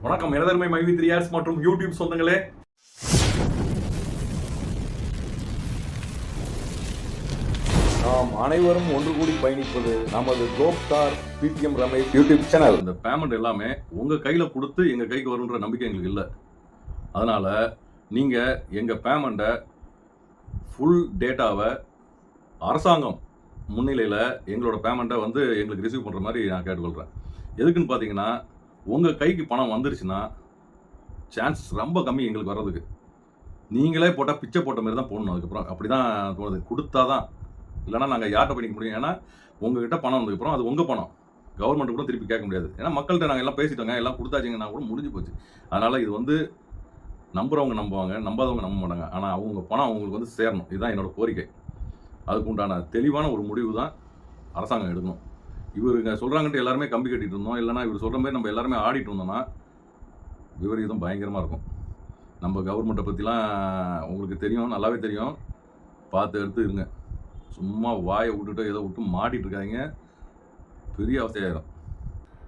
வணக்கம் எனதருமை மைவி 3 மற்றும் யூடியூப் சொந்தங்களே. நாம் அனைவரும் ஒன்று கூடி பயணிப்பது நமது கோப்தார் பிபிஎம் ரமேஷ் யூடியூப் சேனல். இந்த பேமெண்ட் எல்லாமே உங்க கையில கொடுத்து எங்க கைக்கு வரும்ன்ற நம்பிக்கை எங்களுக்கு இல்லை. அதனால நீங்க எங்க பேமெண்ட்டை ஃபுல் டேட்டாவை அரசாங்கம் முன்னிலையில் எங்களோட பேமெண்ட்டை வந்து எங்களுக்கு ரிசீவ் பண்ணுற மாதிரி நான் கேட்டுக்கொள்கிறேன். எதுக்குன்னு பார்த்தீங்கன்னா, உங்கள் கைக்கு பணம் வந்துருச்சுன்னா சான்ஸ் ரொம்ப கம்மி எங்களுக்கு வர்றதுக்கு. நீங்களே போட்டால் பிச்சை போட்ட மாதிரி தான் போடணும். அதுக்கப்புறம் அப்படி தான் தோணுது. கொடுத்தா தான், இல்லைனா நாங்கள் யார்கிட்ட பண்ணிக்க முடியும்? ஏன்னா உங்ககிட்ட பணம் வந்ததுக்கப்புறம் அது உங்கள் பணம், கவர்மெண்ட் கூட திருப்பி கேட்க முடியாது. ஏன்னா மக்கள்கிட்ட நாங்கள் எல்லாம் பேசிட்டோங்க, எல்லாம் கொடுத்தாச்சிங்கன்னா கூட முடிஞ்சு போச்சு. அதனால் இது வந்து நம்புறவங்க நம்புவாங்க, நம்பாதவங்க நம்ப மாட்டாங்க. ஆனால் அவங்க பணம் அவங்களுக்கு வந்து சேரணும். இதுதான் என்னோட கோரிக்கை. அதுக்கு உண்டான தெளிவான ஒரு முடிவு தான் அரசாங்கம் எடுக்கணும். இவருங்க சொல்கிறாங்கன்ட்டு எல்லாருமே கம்பி கட்டிட்டு இருந்தோம், இல்லைனா இவர் சொல்கிற மாதிரி நம்ம எல்லாருமே ஆடிட்டு இருந்தோம்னா விபரீதம் பயங்கரமாக இருக்கும். நம்ம கவர்மெண்ட்டை பற்றிலாம் உங்களுக்கு தெரியும், நல்லாவே தெரியும். பார்த்து எடுத்து இருங்க. சும்மா வாயை விட்டுட்டு ஏதோ விட்டு மாட்டிகிட்டு இருக்காங்க, பெரிய அவசியம்.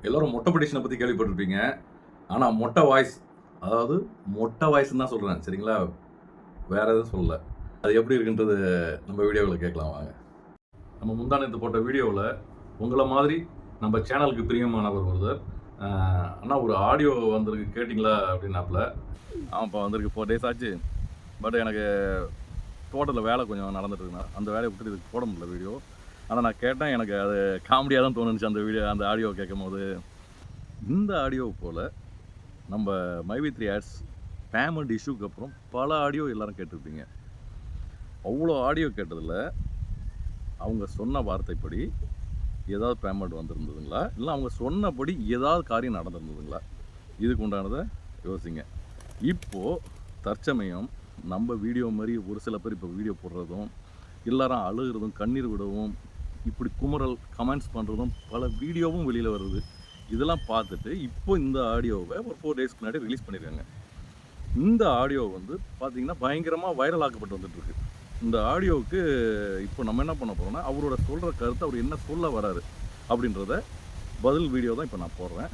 எல்லோரும் மொட்டை பெட்டிஷனை பற்றி கேள்விப்பட்டிருப்பீங்க. ஆனால் மொட்டை வாய்ஸ், அதாவது மொட்டை வாய்ஸ்ன்னு தான் சொல்கிறேன், சரிங்களா? வேறு எதுவும் சொல்லலை. அது எப்படி இருக்குன்றது நம்ம வீடியோவில் கேட்கலாம் வாங்க. நம்ம முந்தானத்து போட்ட வீடியோவில் உங்களை மாதிரி நம்ம சேனலுக்கு பிரியமானவர் ஒருத்தர், அண்ணா ஒரு ஆடியோ வந்திருக்கு கேட்டிங்களா அப்படின்னாப்புல. ஆமாப்பா, வந்திருக்கு 4 days ஆச்சு. பட் எனக்கு தோட்டத்தில் வேலை கொஞ்சம் நடந்துட்டுருக்குண்ணா, அந்த வேலையை விட்டுட்டு இதுக்கு போட முடியல வீடியோ. ஆனால் நான் கேட்டேன், எனக்கு அது காமெடியாக தான் தோணுச்சு அந்த ஆடியோ கேட்கும் போது. இந்த ஆடியோ போல் நம்ம மைவி 3 ஆட்ஸ் பேமெண்ட் இஷ்யூக்கு அப்புறம் பல ஆடியோ எல்லோரும் கேட்டிருப்பீங்க. அவ்வளோ ஆடியோ கேட்டதில் அவங்க சொன்ன வார்த்தைப்படி ஏதாவது பேமெண்ட் வந்திருந்ததுங்களா, இல்லை அவங்க சொன்னபடி ஏதாவது காரியம் நடந்திருந்ததுங்களா? இதுக்கு உண்டானதை யோசிங்க. இப்போது தற்சமயம் நம்ம வீடியோ மாதிரி ஒரு சில பேர் இப்போ வீடியோ போடுறதும், எல்லாரும் அழுகிறதும், கண்ணீர் விடவும், இப்படி குமுறல் கமெண்ட்ஸ் பண்ணுறதும் பல வீடியோவும் வெளியில் வருது. இதெல்லாம் பார்த்துட்டு இப்போ இந்த ஆடியோவை ஒரு 4 days முன்னாடி ரிலீஸ் பண்ணியிருக்காங்க. இந்த ஆடியோ வந்து பார்த்திங்கன்னா பயங்கரமாக வைரல் ஆக்கப்பட்டு வந்துட்டுருக்கு. இந்த ஆடியோவுக்கு இப்போ நம்ம என்ன பண்ண போகிறோம்னா, அவரோட சொல்கிற கருத்தை அவர் என்ன சொல்ல வராரு அப்படின்றத பதில் வீடியோ தான் இப்போ நான் போடுறேன்.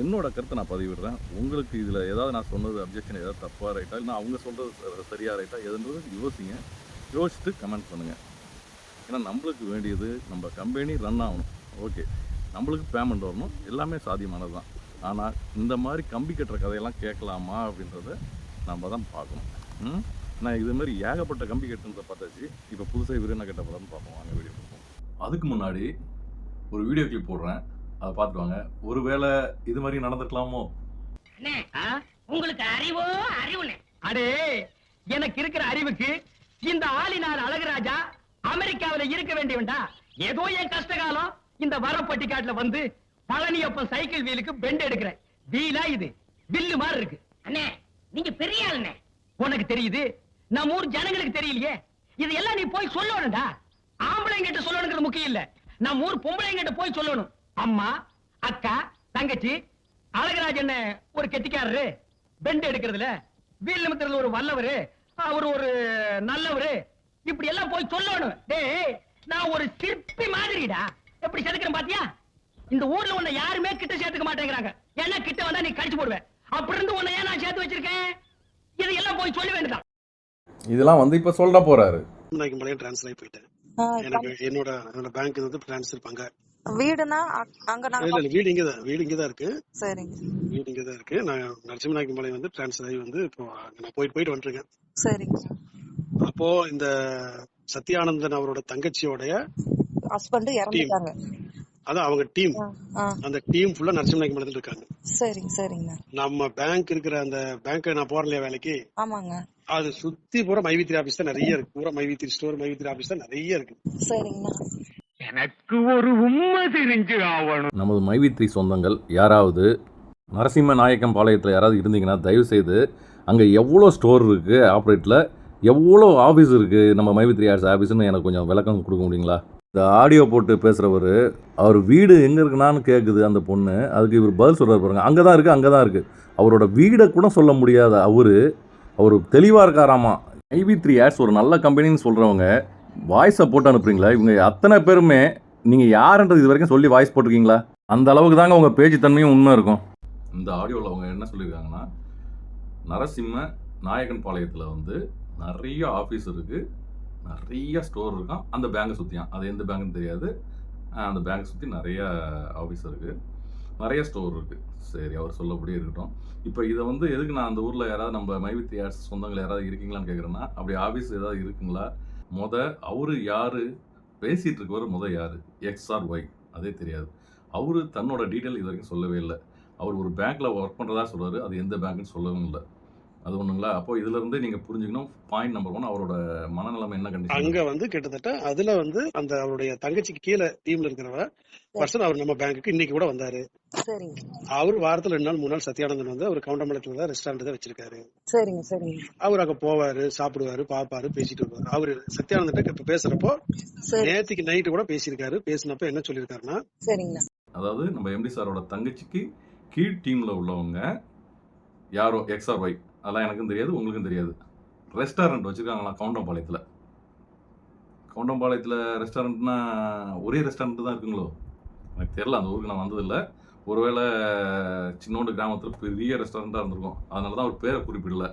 என்னோடய கருத்தை நான் பதிவிடுறேன். உங்களுக்கு இதில் ஏதாவது நான் சொன்னது அப்ஜெக்ஷன் ஏதாவது தப்பாக ரைட்டா, இல்லை அவங்க சொல்கிறது சரியாக ரைட்டா எதுன்றது யோசிங்க. யோசிச்சுட்டு கமெண்ட் பண்ணுங்கள். ஏன்னா நம்மளுக்கு வேண்டியது நம்ம கம்பெனி ரன் ஆகணும். ஓகே, நம்மளுக்கு பேமெண்ட் வரணும், எல்லாமே சாத்தியமானது தான். ஆனால் இந்த மாதிரி கம்பி கட்டுற கதையெல்லாம் கேட்கலாமா அப்படின்றத நம்ம தான் பார்க்கணும். நான் இதுமாரி ஏகப்பட்ட கம்பி கட்டுறதை பார்த்தாச்சு. இப்போ புதுசாக இவர் என்ன கட்ட போகிறான்னு பார்ப்போம், வாங்க வீடியோ பார்ப்போம். அதுக்கு முன்னாடி ஒரு வீடியோ கிளிப் போடுறேன், அதை பார்த்துட்டு ஒரு வேளை இது மாதிரி நடந்துக்கலாமோ? உங்களுக்கு அறிவோ அறிவுனே? அடே, எனக்கு இருக்கிற அறிவுக்கு இந்த ஆளினார் அழகுராஜா அமெரிக்காவில இருக்க வேண்டியவன்டா. ஏதோ என் கஷ்டகாலம் இந்த வரப்பட்டிக்காட்டுல வந்து பழனியப்பன் சைக்கிள் வீலுக்கு பெண்ட் எடுக்கிறேன். வீலா இது வில்லு மாதிரி இருக்கு. அண்ணே, நீங்க பெரிய ஆளுண்ணே. உனக்கு தெரியுது, நம்ம ஊர் ஜனங்களுக்கு தெரியலையே. இது எல்லாம் நீ போய் சொல்லணும்டா. ஆம்பளைங்கிட்ட சொல்லணுங்கிறது முக்கியம் இல்ல, நம்ம ஊர் பொம்பளைங்கிட்ட போய் சொல்லணும். அம்மா, அக்கா, தங்கச்சி, அழகராஜன் ஒரு கெட்டிக்காரரு, பெண்ட் எடுக்கிறதுல வீல் நிமித்தத்துல ஒரு வல்லவரு, அவர் ஒரு நல்லவரு, இப்படி எல்லாம் போய் சொல்லணும். டேய், நான் ஒரு சிற்பி மாதிரிடா. எப்படி செதுக்கிறேன் பாத்தியா? இந்த ஊர்ல உன்னை யாருமே கிட்ட சேர்த்துக்க மாட்டேங்கிறாங்க. ஏன்னா கிட்ட வந்தா நீ கடிச்சு போடுவேன். அப்படி இருந்து உன்னை ஏன் நான் சேர்த்து வச்சிருக்கேன்? இதெல்லாம் போய் சொல்ல வேண்டியதான். இதெல்லாம் வந்து இப்ப சொல்ல போறாரு. நான் மலைய ட்ரான்ஸ்ஃபர் ஆகி போயிட்டேன். எனக்கு என்னோட பேங்க் வந்து ட்ரான்ஸ்ஃபர் பங்க. வீடுனா அங்க நாங்க இல்ல வீடு இங்க தான் இருக்கு. சரிங்க. வீடு இங்க தான் இருக்கு. நான் நரசிம்மநாயக்கி மலை வந்து ட்ரான்ஸ்ஃபர் ஆகி வந்து இப்போ நான் போயிட்டு வந்துருக்கேன். சரிங்க. அப்போ இந்த சத்யானந்தன் அவரோட தங்கச்சியோட ஹஸ்பண்ட் இறந்துட்டாங்க. அதான் அவங்க டீம், அந்த டீம் ஃபுல்லா நரசிம்மநாயக்கி மலையில இருக்காங்க. சரிங்க சரிங்க. நம்ம பேங்க் இருக்கிற அந்த பேங்க் நான் போறேன் வேலைக்கு. ஆமாங்க. அது சுத்தி பூரா மைவி 3 ஆபீஸ் தான் நிறைய இருக்கு. பூரா மைவி 3 ஸ்டோர், மைவி 3 ஆபீஸ் தான் நிறைய இருக்கு. சரிங்க. எனக்கு ஒரு உண்மை தெரிஞ்சு ஆவணும். நமது மைவி 3 சொந்தங்கள் யாராவது நரசிம்ம நாயக்கம் பாளையத்தில் யாராவது இருந்தீங்கன்னா தயவு செய்து அங்கே எவ்வளோ ஸ்டோர் இருக்குது, ஆப்ரேட்டில் எவ்வளோ ஆஃபீஸ் இருக்குது, நம்ம மைவி 3 ஆட்ஸ் ஆஃபீஸ்ன்னு எனக்கு கொஞ்சம் விளக்கம் கொடுக்க முடியுங்களா? இந்த ஆடியோ போட்டு பேசுகிறவர், அவர் வீடு எங்கே இருக்குனான்னு கேட்குது அந்த பொண்ணு. அதுக்கு இவர் பதில் சொல்கிறார் பாருங்க, அங்கே தான் இருக்குது. அவரோட வீடை கூட சொல்ல முடியாத அவர் தெளிவாக இருக்காராமா. மைவி 3 ஆட்ஸ் ஒரு நல்ல கம்பெனின்னு சொல்கிறவங்க வாய்ஸை போட்டு அனுப்புறீங்களா? இவங்க அத்தனை பேருமே நீங்கள் யாருன்றது இது வரைக்கும் சொல்லி வாய்ஸ் போட்டிருக்கீங்களா? அந்த அளவுக்கு தாங்க உங்கள் பேச்சு தன்மையும் உண்மை இருக்கும். இந்த ஆடியோவில் அவங்க என்ன சொல்லியிருக்காங்கன்னா, நரசிம்ம நாயக்கன் பாளையத்தில் வந்து நிறைய ஆஃபீஸ் இருக்குது, நிறைய ஸ்டோர் இருக்கான் அந்த பேங்கை சுற்றியான். அது எந்த பேங்க்குன்னு தெரியாது. அந்த பேங்கை சுற்றி நிறைய ஆஃபீஸ் இருக்குது, நிறைய ஸ்டோர் இருக்குது. சரி, அவர் சொல்லபடி இருக்கட்டும். இப்போ இதை வந்து எதுக்கு நான் அந்த ஊரில் யாராவது நம்ம மைவித் ஏர்ஸ் சொந்தங்கள் யாராவது இருக்கீங்களான்னு கேட்குறேன்னா, அப்படி ஆஃபீஸ் ஏதாவது இருக்குங்களா? அவரு யார் பேசிகிட்டு இருக்கவர் யார், எக்ஸ் ஆர் ஒய் அதே தெரியாது. அவரு தன்னோட டீட்டெயில் இது வரைக்கும் சொல்லவே இல்லை. அவர் ஒரு பேங்க்கில் ஒர்க் பண்ணுறதா சொல்கிறாரு, அது எந்த பேங்க்குன்னு சொல்லவும் இல்லை. அது ஒண்ணுங்களா? அப்போ இதுல இருந்து நீங்க புரிஞ்சுக்கணும். பாயிண்ட் நம்பர் 1, அவரோட மனநிலைமை என்ன கண்டிஷன். அங்க வந்து கிட்டத்தட்ட அதுல வந்து அந்த அவருடைய தங்கச்சிக்கு கீழே டீம்ல இருக்கிறவ பர்சன் அவர் நம்ம பேங்க்குக்கு இன்னைக்கு கூட வந்தாரு. சரிங்க அவர் வாரத்துல 2 நாள் 3 நாள் சத்யானந்தன் வந்து அவர் கவுண்டமலத்துல ரெஸ்டாரண்ட் தான் வச்சிருக்காரு. சரிங்க சரிங்க அவர் அங்க போவாரு, சாப்பிடுவாரு, பாப்பாரு, பேசிட்டு வருவாரு. அவரு சத்யானந்தன் இப்ப பேசுறப்போ சரி நேத்துக்கு நைட்டு கூட பேசியிருக்காரு. பேசினப்ப என்ன சொல்லியிருக்காருன்னா, சரிங்கண்ணா அதாவது நம்ம எம்டி சாரோட தங்கச்சிக்கு கீழ் டீம்ல உள்ளவங்க யாரோ எக்ஸ் ஆர் ஒய், அதெல்லாம் எனக்கும் தெரியாது, உங்களுக்கும் தெரியாது, ரெஸ்டாரண்ட் வச்சிருக்காங்களா கவுண்டம்பாளையத்தில். கவுண்டம்பாளையத்தில் ரெஸ்டாரண்ட்னா ஒரே ரெஸ்டாரண்ட் தான் இருக்குங்களோ எனக்கு தெரியல, அந்த ஊருக்கு நான் வந்ததில்லை. ஒருவேளை சின்னோண்டு கிராமத்தில் பெரிய ரெஸ்டாரண்ட்டாக இருந்திருக்கும், அதனால தான் ஒரு பேரை குறிப்பிடல.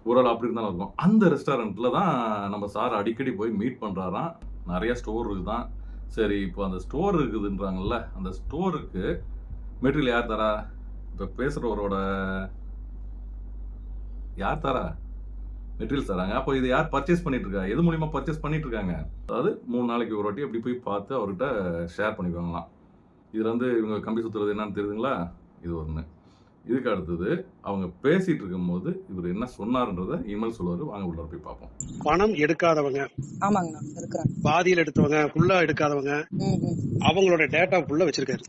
ஒருவேளை அப்படி இருந்தாலும் இருக்கும். அந்த ரெஸ்டாரண்ட்டில் தான் நம்ம சார் அடிக்கடி போய் மீட் பண்ணுறாராம். நிறைய ஸ்டோர் இருக்குதான். சரி, இப்போ அந்த ஸ்டோர் இருக்குதுன்றாங்கல்ல, அந்த ஸ்டோருக்கு மெட்டீரியல் யார் தரா? இப்போ பேசுகிறவரோட யார் தரா? மெட்டீரியல்ஸ் தராங்க. அப்போ இது யார் பர்ச்சேஸ் பண்ணிட்டு இருக்கா? எது மூலியமா பர்ச்சேஸ் பண்ணிட்டு இருக்காங்க? அதாவது 3 நாளைக்கு ஒரு வாட்டி அப்படி போய் பார்த்து அவர்கிட்ட ஷேர் பண்ணிக்குவாங்களாம். இதுல வந்து இவங்க கம்பி சுத்துறது என்னன்னு தெரியுதுங்களா? இது ஒன்று. இதுக்கு அடுத்தது அவங்க பேசிட்டு இருக்கும்போது இவர் என்ன சொன்னாருன்றத இமெயில் சொல்லுவாரு. வாங்க உள்ள போய் பார்ப்போம். பணம் எடுக்காதவங்க, ஆமாங்கண்ணா இருக்கிறாங்க, பாதியில் எடுத்தவங்க, ஃபுல்லா எடுக்காதவங்க, அவங்களோட டேட்டா ஃபுல்லா வச்சிருக்காரு.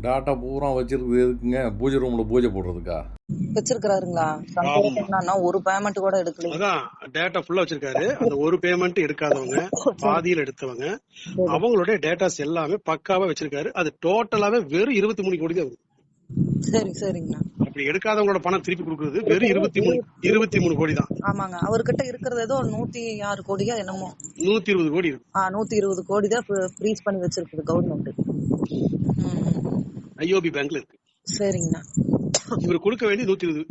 டாட்டா பூரா வச்சிருக்கு எதுக்குங்க? பூஜை ரூம்ல பூஜை போடுறதுக்கா வச்சிருக்காருங்களா? ஒரு பேமெண்ட் கூட எடுக்கல. அதான் டேட்டா ஃபுல்லா வச்சிருக்காரு. அந்த ஒரு பேமெண்ட் எடுக்காதவங்க, பாதியில் எடுத்தவங்க, அவங்களுடைய டேட்டாஸ் எல்லாமே பக்காவா வச்சிருக்காரு. அது டோட்டலாவே வெறும் 23 கோடி தான். சரி சரிங்கண்ணா. அப்படி எடுக்காதவங்களோட பணம் திருப்பி கொடுக்கறது வெறும் 23 கோடி தான். ஆமாங்க, அவர்கிட்ட இருக்கிறது ஏதோ 106 கோடியா என்னமோ 120 கோடி இருக்கு. 120 கோடி தான் ஃப்ரீஸ் பண்ணி வச்சிருக்குது கவர்மெண்ட். ஐஓபி பேங்க்ல இருக்கு. சரிங்கண்ணா. இவர் கொடுக்க வேண்டிய 120,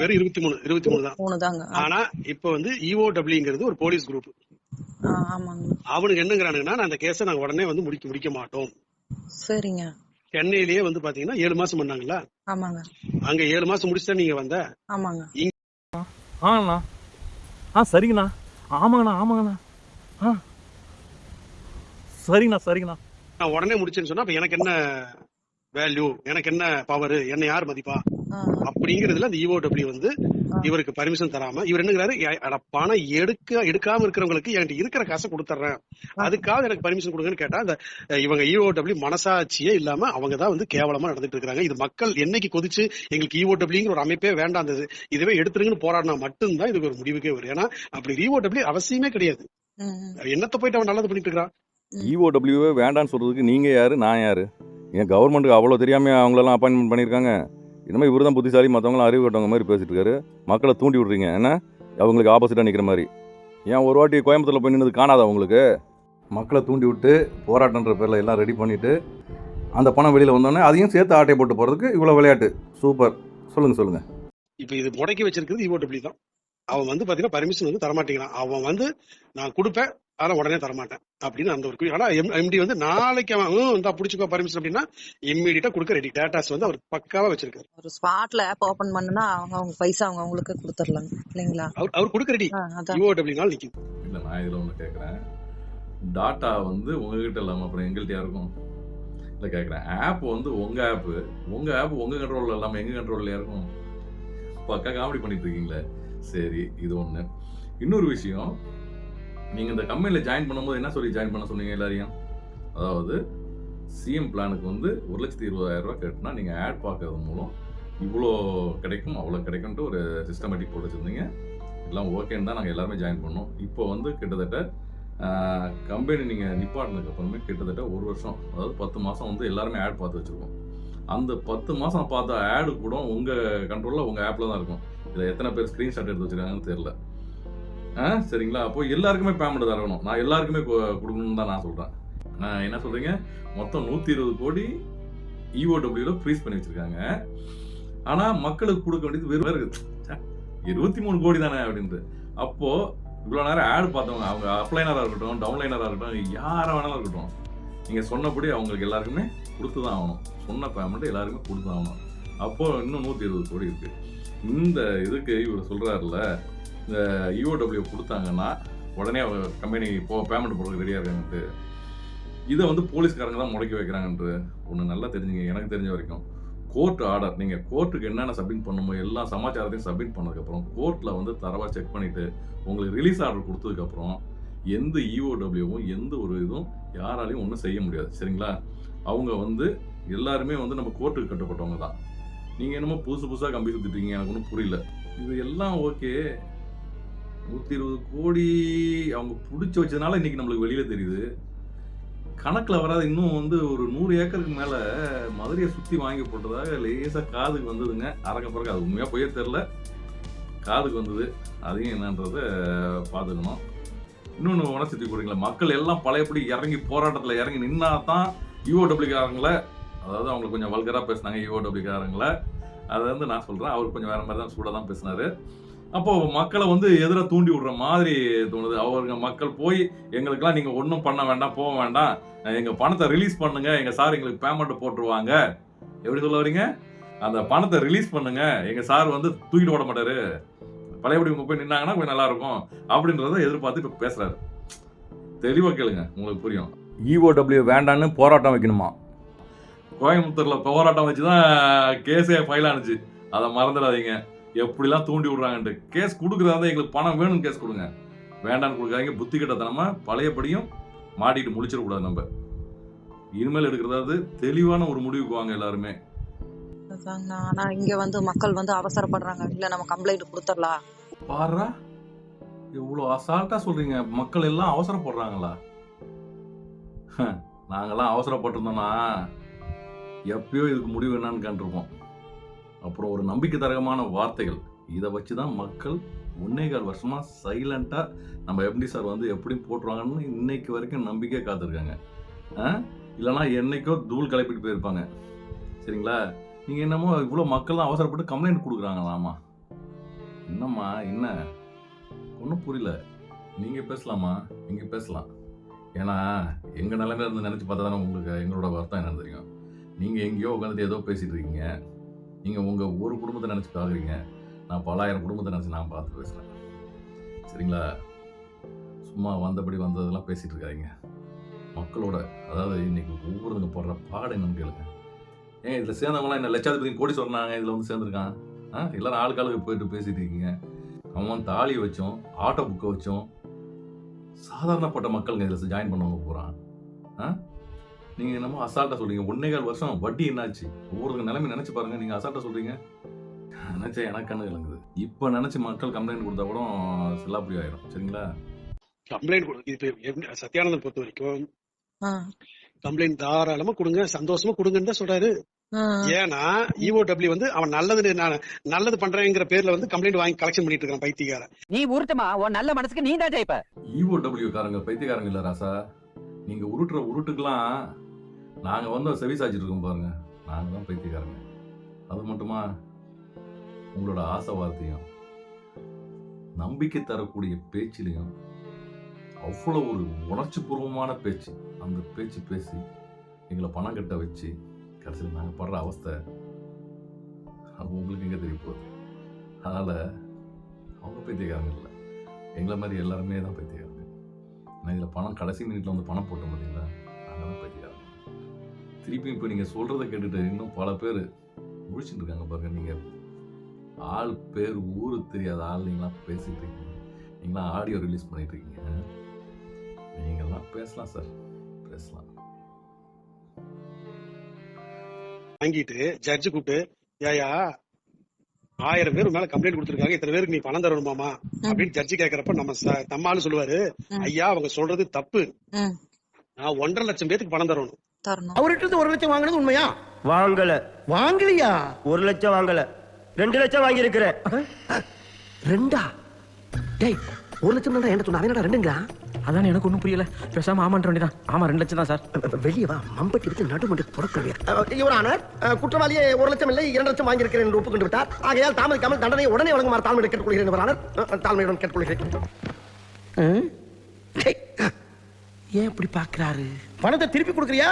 வெறும் 23 தான். 3 தாங்க. ஆனா இப்ப வந்து EOWங்கிறது ஒரு போலீஸ் குரூப். ஆமாங்க. அவனுக்கு என்னங்கிறானுங்கன்னா, அந்த கேஸை நாங்க உடனே வந்து முடிக்க மாட்டோம். சரிங்க. சென்னையிலேயே வந்து பாத்தீங்கன்னா 7 மாசம் பண்ணாங்கல்ல. ஆமாங்க. அங்க 7 மாசம் முடிச்சுட்டா நீங்க வந்த. ஆமாங்க. ஆண்ணா, சரிங்கண்ணா, ஆமாங்கண்ணா, சரிங்கண்ணா. நான் உடனே முடிச்சேன்னு சொன்னா அப்ப எனக்கு என்ன வேல்யூ, எனக்கு என்ன பவர், என்ன யார் மதிப்பா அப்படிங்கறதுல அந்த EOW வந்து இவருக்கு பர்மிஷன் தராம இவர் என்னங்கிறாரு, பணம் எடுக்காம இருக்கிறவங்களுக்கு என்கிட்ட இருக்கிற காசை கொடுத்துறேன், அதுக்காக எனக்கு பர்மிஷன் கொடுங்கன்னு கேட்டா அந்த இவங்க EOW மனசாட்சியே இல்லாம அவங்க தான் வந்து கேவலமா நடந்துட்டு இருக்காங்க. இது மக்கள் என்னைக்கு கொதிச்சு எங்களுக்கு EOWங்கிற ஒரு அமைப்பே வேண்டாம், அந்த இதுவே எடுத்துருங்கன்னு போராடினா மட்டும்தான் இதுக்கு ஒரு முடிவுக்கே வரும். ஏன்னா அப்படி EOW அவசியமே கிடையாது. என்னத்த போயிட்டு அவன் நல்லது பண்ணிட்டு இருக்கான். EOWவே வேண்டான்னு சொல்றதுக்கு நீங்க யாரு, நான் யாரு? ஏன் கவர்மெண்ட்டுக்கு அவ்வளோ தெரியாம அவங்களெல்லாம் அப்பாயின்மெண்ட் பண்ணியிருக்காங்க? இனிமேல் இவர் தான் புத்திசாலி, மற்றவங்களாம் அறிவு கட்டவங்க மாதிரி பேசிட்டு இருக்காரு. மக்களை தூண்டி விட்றீங்க, என்ன அவங்களுக்கு ஆப்போசிட்டாக நிற்கிற மாதிரி. ஏன் ஒரு வாட்டி கோயம்புத்தூரில் போய் நின்று காணாதா உங்களுக்கு? மக்களை தூண்டி விட்டு போராட்டன்ற பேரில் எல்லாம் ரெடி பண்ணிவிட்டு அந்த பணம் வெளியில் வந்தோடனே அதையும் சேர்த்து ஆட்டையை போட்டு போகிறதுக்கு இவ்வளோ விளையாட்டு. சூப்பர். சொல்லுங்கள். இப்போ இது முடக்கி வச்சிருக்கிறது EOW தான். அவன் வந்து பாத்தீங்கன்னா பர்மிஷன் வந்து தரமாட்டேங்கிறான். அவன் வந்து நான் கொடுப்பேன், ஆனா உடனே தரமாட்டேன் அப்படின்னு அந்த ஒரு. ஆனா MD வந்து நாளைக்கு அவன் வந்து பிடிச்சிக்கோ பர்மிஷன் அப்படின்னா இம்மீடியட்டா கொடுக்க ரெடி. டேட்டாஸ் வந்து அவர் பக்காவா வச்சிருக்காரு. ஒரு ஸ்பாட்ல ஆப் ஓபன் பண்ணா அவங்க பைசா அவங்களுக்கு கொடுத்துடலாம் இல்லைங்களா? அவர் கொடுக்க ரெடி. EOW நிக்குது. இல்ல, நான் இதுல ஒண்ணு கேக்குறேன். டாட்டா வந்து உங்ககிட்ட இல்லாம அப்புறம் எங்கள்கிட்ட இருக்கும் இல்ல கேக்குறேன். ஆப் வந்து உங்க ஆப் உங்க கண்ட்ரோல்ல இல்லாம எங்க கண்ட்ரோல்ல இருக்கும்? பக்கா காமெடி பண்ணிட்டு இருக்கீங்களே. சரி, இது ஒண்ணு. இன்னொரு விஷயம், நீங்க இந்த கம்பெனில ஜாயின் பண்ணும்போது என்ன சொல்லி ஜாயின் பண்ண சொன்னீங்க எல்லாரையும்? அதாவது CM பிளானுக்கு வந்து 1,20,000 ரூபாய் கட்டினா நீங்க ஆட் பார்க்கறது மூலம் இவ்வளோ கிடைக்கும் அவ்வளோ கிடைக்கும்ட்டு ஒரு சிஸ்டமேட்டிக் போட்டு வச்சிருந்தீங்க. எல்லாம் ஓகேன்னு தான் நாங்கள் எல்லாருமே ஜாயின் பண்ணோம். இப்போ வந்து கிட்டத்தட்ட கம்பெனி நீங்கள் நிப்பாட்டினதுக்கு அப்புறமே கிட்டத்தட்ட 1 வருஷம், அதாவது 10 மாதம் வந்து எல்லாருமே ஆட் பார்த்து வச்சுருக்கோம். அந்த 10 மாதம் பார்த்த ஆடு கூட உங்கள் கண்ட்ரோலில் உங்கள் ஆப்பில் தான் இருக்கும். இதில் எத்தனை பேர் ஸ்க்ரீன்ஷாட் எடுத்து வச்சுருக்காங்கன்னு தெரியல. சரிங்களா? அப்போ எல்லாருக்குமே பேமெண்ட் தரணும். நான் எல்லாருக்குமே கொடுக்கணும்னு தான் நான் சொல்கிறேன். என்ன சொல்கிறீங்க? மொத்தம் 120 கோடி EOWல ஃப்ரீஸ் பண்ணி வச்சுருக்காங்க. ஆனா மக்களுக்கு கொடுக்க வேண்டியது வெறும் 23 கோடி தானே அப்படின்ட்டு. அப்போ இவ்வளவு நேரம் ஆட் பார்த்தவங்க, அவங்க அப்ளைனரா இருக்கட்டும், டவுன்லைனரா இருக்கட்டும், யாரா வேணாலும் இருக்கட்டும், நீங்க சொன்னபடி அவங்களுக்கு எல்லாருக்குமே கொடுத்துதான் ஆகணும். சொன்ன பேமெண்ட் எல்லாருமே கொடுத்துதான் ஆகணும். அப்போ இன்னும் 120 கோடி இருக்கு. இந்த இதுக்கு இவர் சொல்றாருல, இந்த EOW கொடுத்தாங்கன்னா உடனே கம்பெனி பேமெண்ட் போடுறதுக்கு ரெடியா இருக்காங்கன்ட்டு, இதை வந்து போலீஸ்காரங்க தான் முடக்கி வைக்கிறாங்கன்ட்டு ஒன்று நல்லா தெரிஞ்சுங்க. எனக்கு தெரிஞ்ச வரைக்கும் கோர்ட் ஆர்டர், நீங்கள் கோர்ட்டுக்கு என்னென்ன சப்மிட் பண்ணுமோ எல்லா சமாச்சாரத்தையும் சப்மிட் பண்ணதுக்கப்புறம் கோர்ட்டில் வந்து தரவாக செக் பண்ணிவிட்டு உங்களுக்கு ரிலீஸ் ஆர்டர் கொடுத்ததுக்கப்புறம் எந்த EOWவும் எந்த ஒரு இதுவும் யாராலையும் ஒன்றும் செய்ய முடியாது. சரிங்களா? அவங்க வந்து எல்லாருமே வந்து நம்ம கோர்ட்டுக்கு கட்டுப்பட்டவங்க தான். நீங்கள் என்னமோ புதுசாக கம்பி சுற்றிட்டீங்க, எனக்கு ஒன்றும் புரியல. இது எல்லாம் ஓகே, 120 கோடி அவங்க பிடிச்சி வச்சதுனால இன்னைக்கு நம்மளுக்கு வெளியில் தெரியுது. கணக்கில் வராது. இன்னும் வந்து ஒரு 100 ஏக்கருக்கு மேலே மதுரையை சுற்றி வாங்கி போட்டதாக லேசாக காதுக்கு வந்ததுங்க. அறக்க பிறகு அது உண்மையாக போயே தெரில, காதுக்கு வந்தது. அதையும் என்னன்றதை பார்த்துக்கணும். இன்னொன்று உணர்ச்சி போடுறீங்களா, மக்கள் எல்லாம் பழையபடி இறங்கி போராட்டத்தில் இறங்கி நின்னா தான் EOWக்காரங்களை, அதாவது அவங்களுக்கு கொஞ்சம் வல்கராக பேசினாங்க EOWக்காரங்களை, அதை வந்து நான் சொல்கிறேன். அவர் கொஞ்சம் வேறு மாதிரி தான் சூடாக தான் பேசினார். அப்போது மக்களை வந்து எதிராக தூண்டி விடுற மாதிரி தோணுது. அவருங்க மக்கள் போய் எங்களுக்கெல்லாம் நீங்கள் ஒன்றும் பண்ண வேண்டாம், போக வேண்டாம், எங்கள் பணத்தை ரிலீஸ் பண்ணுங்க, எங்கள் சார் எங்களுக்கு பேமெண்ட் போட்டுருவாங்க. எப்படி சொல்ல வரீங்க? அந்த பணத்தை ரிலீஸ் பண்ணுங்க, எங்கள் சார் வந்து தூக்கிட்டு ஓட மாட்டாரு, பழையபடி உங்க போய் நின்னாங்கன்னா கொஞ்சம் நல்லா இருக்கும் அப்படின்றத எதிர்பார்த்து இப்போ பேசுறாரு. தெளிவாக கேளுங்க, உங்களுக்கு புரியும். EOW வேண்டான்னு போராட்டம் வைக்கணுமா? கோயம்புத்தூரில் போராட்டம் வச்சு தான் கேஸே ஃபைல் ஆனிச்சு, அதை மறந்துடாதீங்க. எப்படிலாம் தூண்டி விடுறாங்கன்ட்டு. கேஸ் கொடுக்குறதா எங்களுக்கு பணம் வேணும், கேஸ் கொடுங்க, வேண்டான்னு கொடுக்காதீங்க. புத்தி கட்டத்தனமா பழையபடியும் மாட்டிட்டு முழிச்சிடக்கூடாது. நம்ம இனிமேல் எடுக்கிறதாவது தெளிவான ஒரு முடிவுக்கு வாங்க எல்லாருமே. ஆனா இங்க வந்து மக்கள் வந்து அவசரப்படுறாங்க. இல்ல நம்ம கம்ப்ளைண்ட் கொடுத்துடலாம். பாருடா, இவ்வளோ அசால்ட்டா சொல்றீங்க. மக்கள் எல்லாம் அவசரப்படுறாங்களா? நாங்கெல்லாம் அவசரப்பட்டிருந்தோம்னா எப்பயோ இதுக்கு முடிவு என்னன்னு கண்டிருப்போம். அப்புறம் ஒரு நம்பிக்கை தரகமான வார்த்தைகள், இதை வச்சு தான் மக்கள் 1.25 வருஷமா சைலண்டா நம்ம எம்டி சார் வந்து எப்படி போட்டுருவாங்கன்னு இன்னைக்கு வரைக்கும் நம்பிக்கையாக காத்திருக்காங்க. இல்லைனா என்னைக்கோ தூள் கிளப்பிட்டு போயிருப்பாங்க. சரிங்களா? நீங்கள் என்னமோ இவ்வளோ மக்கள்லாம் அவசரப்பட்டு கம்ப்ளைண்ட் கொடுக்குறாங்களாமா? என்னம்மா என்ன ஒன்றும் புரியல. நீங்கள் பேசலாமா? நீங்கள் பேசலாம். ஏன்னா எங்கள் நிலைமையில இருந்து நினச்சி பார்த்தா தானே உங்களுக்கு எங்களோட வார்த்தை என்னன்னு தெரியும். நீங்கள் எங்கேயோ உட்காந்துட்டு ஏதோ பேசிகிட்டு இருக்கீங்க. நீங்கள் உங்கள் ஒரு குடும்பத்தை நினச்சி பார்க்குறீங்க, நான் பல ஆயிரம் குடும்பத்தை நினச்சி நான் பார்த்து பேசுகிறேன். சரிங்களா? சும்மா வந்தபடி வந்ததெல்லாம் பேசிகிட்டு இருக்காங்க. மக்களோட, அதாவது இன்னைக்கு ஒவ்வொருத்தங்க போடுற பாடம் என்னன்னு கேளுங்க. ஏன் இதில் சேர்ந்தவங்களாம் என்ன லட்சாதிபதி கோடி சொன்னாங்க, இதில் வந்து சேர்ந்துருக்கான். எல்லாரும் ஆளுக்காளுக்கு போயிட்டு பேசிகிட்டு இருக்கீங்க. அவன் தாலி வச்சோம், ஆட்டோ புக்கை வச்சோம், சாதாரணப்பட்ட மக்களுங்க இதில் ஜாயின் பண்ணவங்க போகிறான். நீங்கள் என்னமோ அசால்ட்டாக சொல்கிறீங்க. 1.25 வருஷம் வட்டி என்னாச்சு? ஒவ்வொரு நிலைமை நினச்சி பாருங்கள். நீங்கள் அசால்ட்டாக சொல்கிறீங்க. நினச்சா எனக்கு கண்ணு கலங்குது. இப்போ நினச்சி மக்கள் கம்ப்ளைண்ட் கொடுத்தா கூட செல்லாப்படி ஆயிடும். சரிங்களா? கம்ப்ளைண்ட் இப்போ சத்யானந்தன் பொறுத்த வரைக்கும் கம்ப்ளைண்ட் தாராளமா கொடுங்க, சந்தோஷமா கொடுங்கன்னு தான் சொல்றாரு. ஏன்னா EOW வந்து அவன் நல்லது பண்றேங்கிற பேர்ல வந்து கம்ப்ளைண்ட் வாங்கி கலெக்ஷன் பண்ணிட்டு இருக்கான் பைத்தியக்காரன். நீ உருட்டுமா, உன் நல்ல மனசுக்கு நீ தான் ஜெயிப்ப. EOW காரங்க பைத்தியக்காரங்க இல்ல ராசா. நீங்க உருட்டுற உருட்டுக்கெல்லாம் நாங்க வந்து செவி சாய்ச்சிட்டு இருக்கோம் பாருங்க, நாங்க தான் பைத்தியக்காரங்க. அது மட்டுமா, உங்களோட ஆசை வார்த்தையும் நம்பிக்கை தரக்கூடிய பேச்சிலையும் அவ்வளோ ஒரு உணர்ச்சி பூர்வமான பேச்சு, அந்த பேச்சு பேசி எங்களை பணம் கட்ட வச்சு கடைசியில் நாங்கள் படுற அவஸ்தை அது உங்களுக்கு எங்கே தெரிய போகுது. அதனால் அவங்க பைத்தியக்காரங்க இல்லை, எங்களை மாதிரி எல்லாருமே தான் பைத்தியக்காரங்க. நான் இதில் பணம் கடைசி மினிட்ல வந்து பணம் போட்ட பார்த்தீங்களா, நாங்கள் தான் பைத்தியக்காரங்க. திருப்பி இப்போ நீங்கள் சொல்கிறத கேட்டுட்டு இன்னும் பல பேர் முழிச்சுட்டு இருக்காங்க பாருங்க. நீங்கள் ஆள் பேர் ஊரு தெரியாத ஆள் நீங்களாம் பேசிட்டு இருக்கீங்க, நீங்களாம் ஆடியோ ரிலீஸ் பண்ணிட்டு இருக்கீங்க. நீங்களாம் பேசலாம் சார், பேசலாம். வாங்கிட்டு ஜட்ஜு கூப்பிட்டு, ஏயா 1000 பேர் மேல கம்ப்ளைண்ட் கொடுத்துருக்காங்க, இத்தனை பேருக்கு நீ பணம் தரணுமாமா அப்படின்னு ஜட்ஜி கேக்குறப்ப நம்மாலும் சொல்லுவாரு, ஐயா அவங்க சொல்றது தப்பு, நான் 1.5 லட்சம் பேருக்கு பணம் தரணும். அவர்கிட்ட 1 லட்சம் வாங்கினது உண்மையா? வாங்கல. வாங்கலையா? 1 லட்சம் வாங்கல, 2 லட்சம் வாங்கி இருக்கிறேன். 2? டேய் 1 லட்சம் தான் என்ன சொன்ன அவன் என்னடா 2ங்களா? அதான் எனக்கு ஒண்ணும் புரியல. பேசாம ஆமான்ற வேண்டியதான். ஆமா 2 லட்சம் தான் சார். வெளியே வா மம்பட்டி வச்சு நடுமண்டி புறக்கவே. யுவர் ஆனர், குற்றவாளியே 1 லட்சம் இல்லை 2 லட்சம் வாங்கியிருக்கிறேன் என்று ஒப்புக்கொண்டு விட்டார். ஆகையால் தாமதிக்காமல் தண்டனை உடனே வழங்குமாறு தாழ்மையை கேட்டுக்கொள்கிறேன் யுவர் ஆனர். தாழ்மையுடன் கேட்டுக்கொள்கிறேன். ஏன் இப்படி பாக்குறாரு? பணத்தை திருப்பி கொடுக்கறியா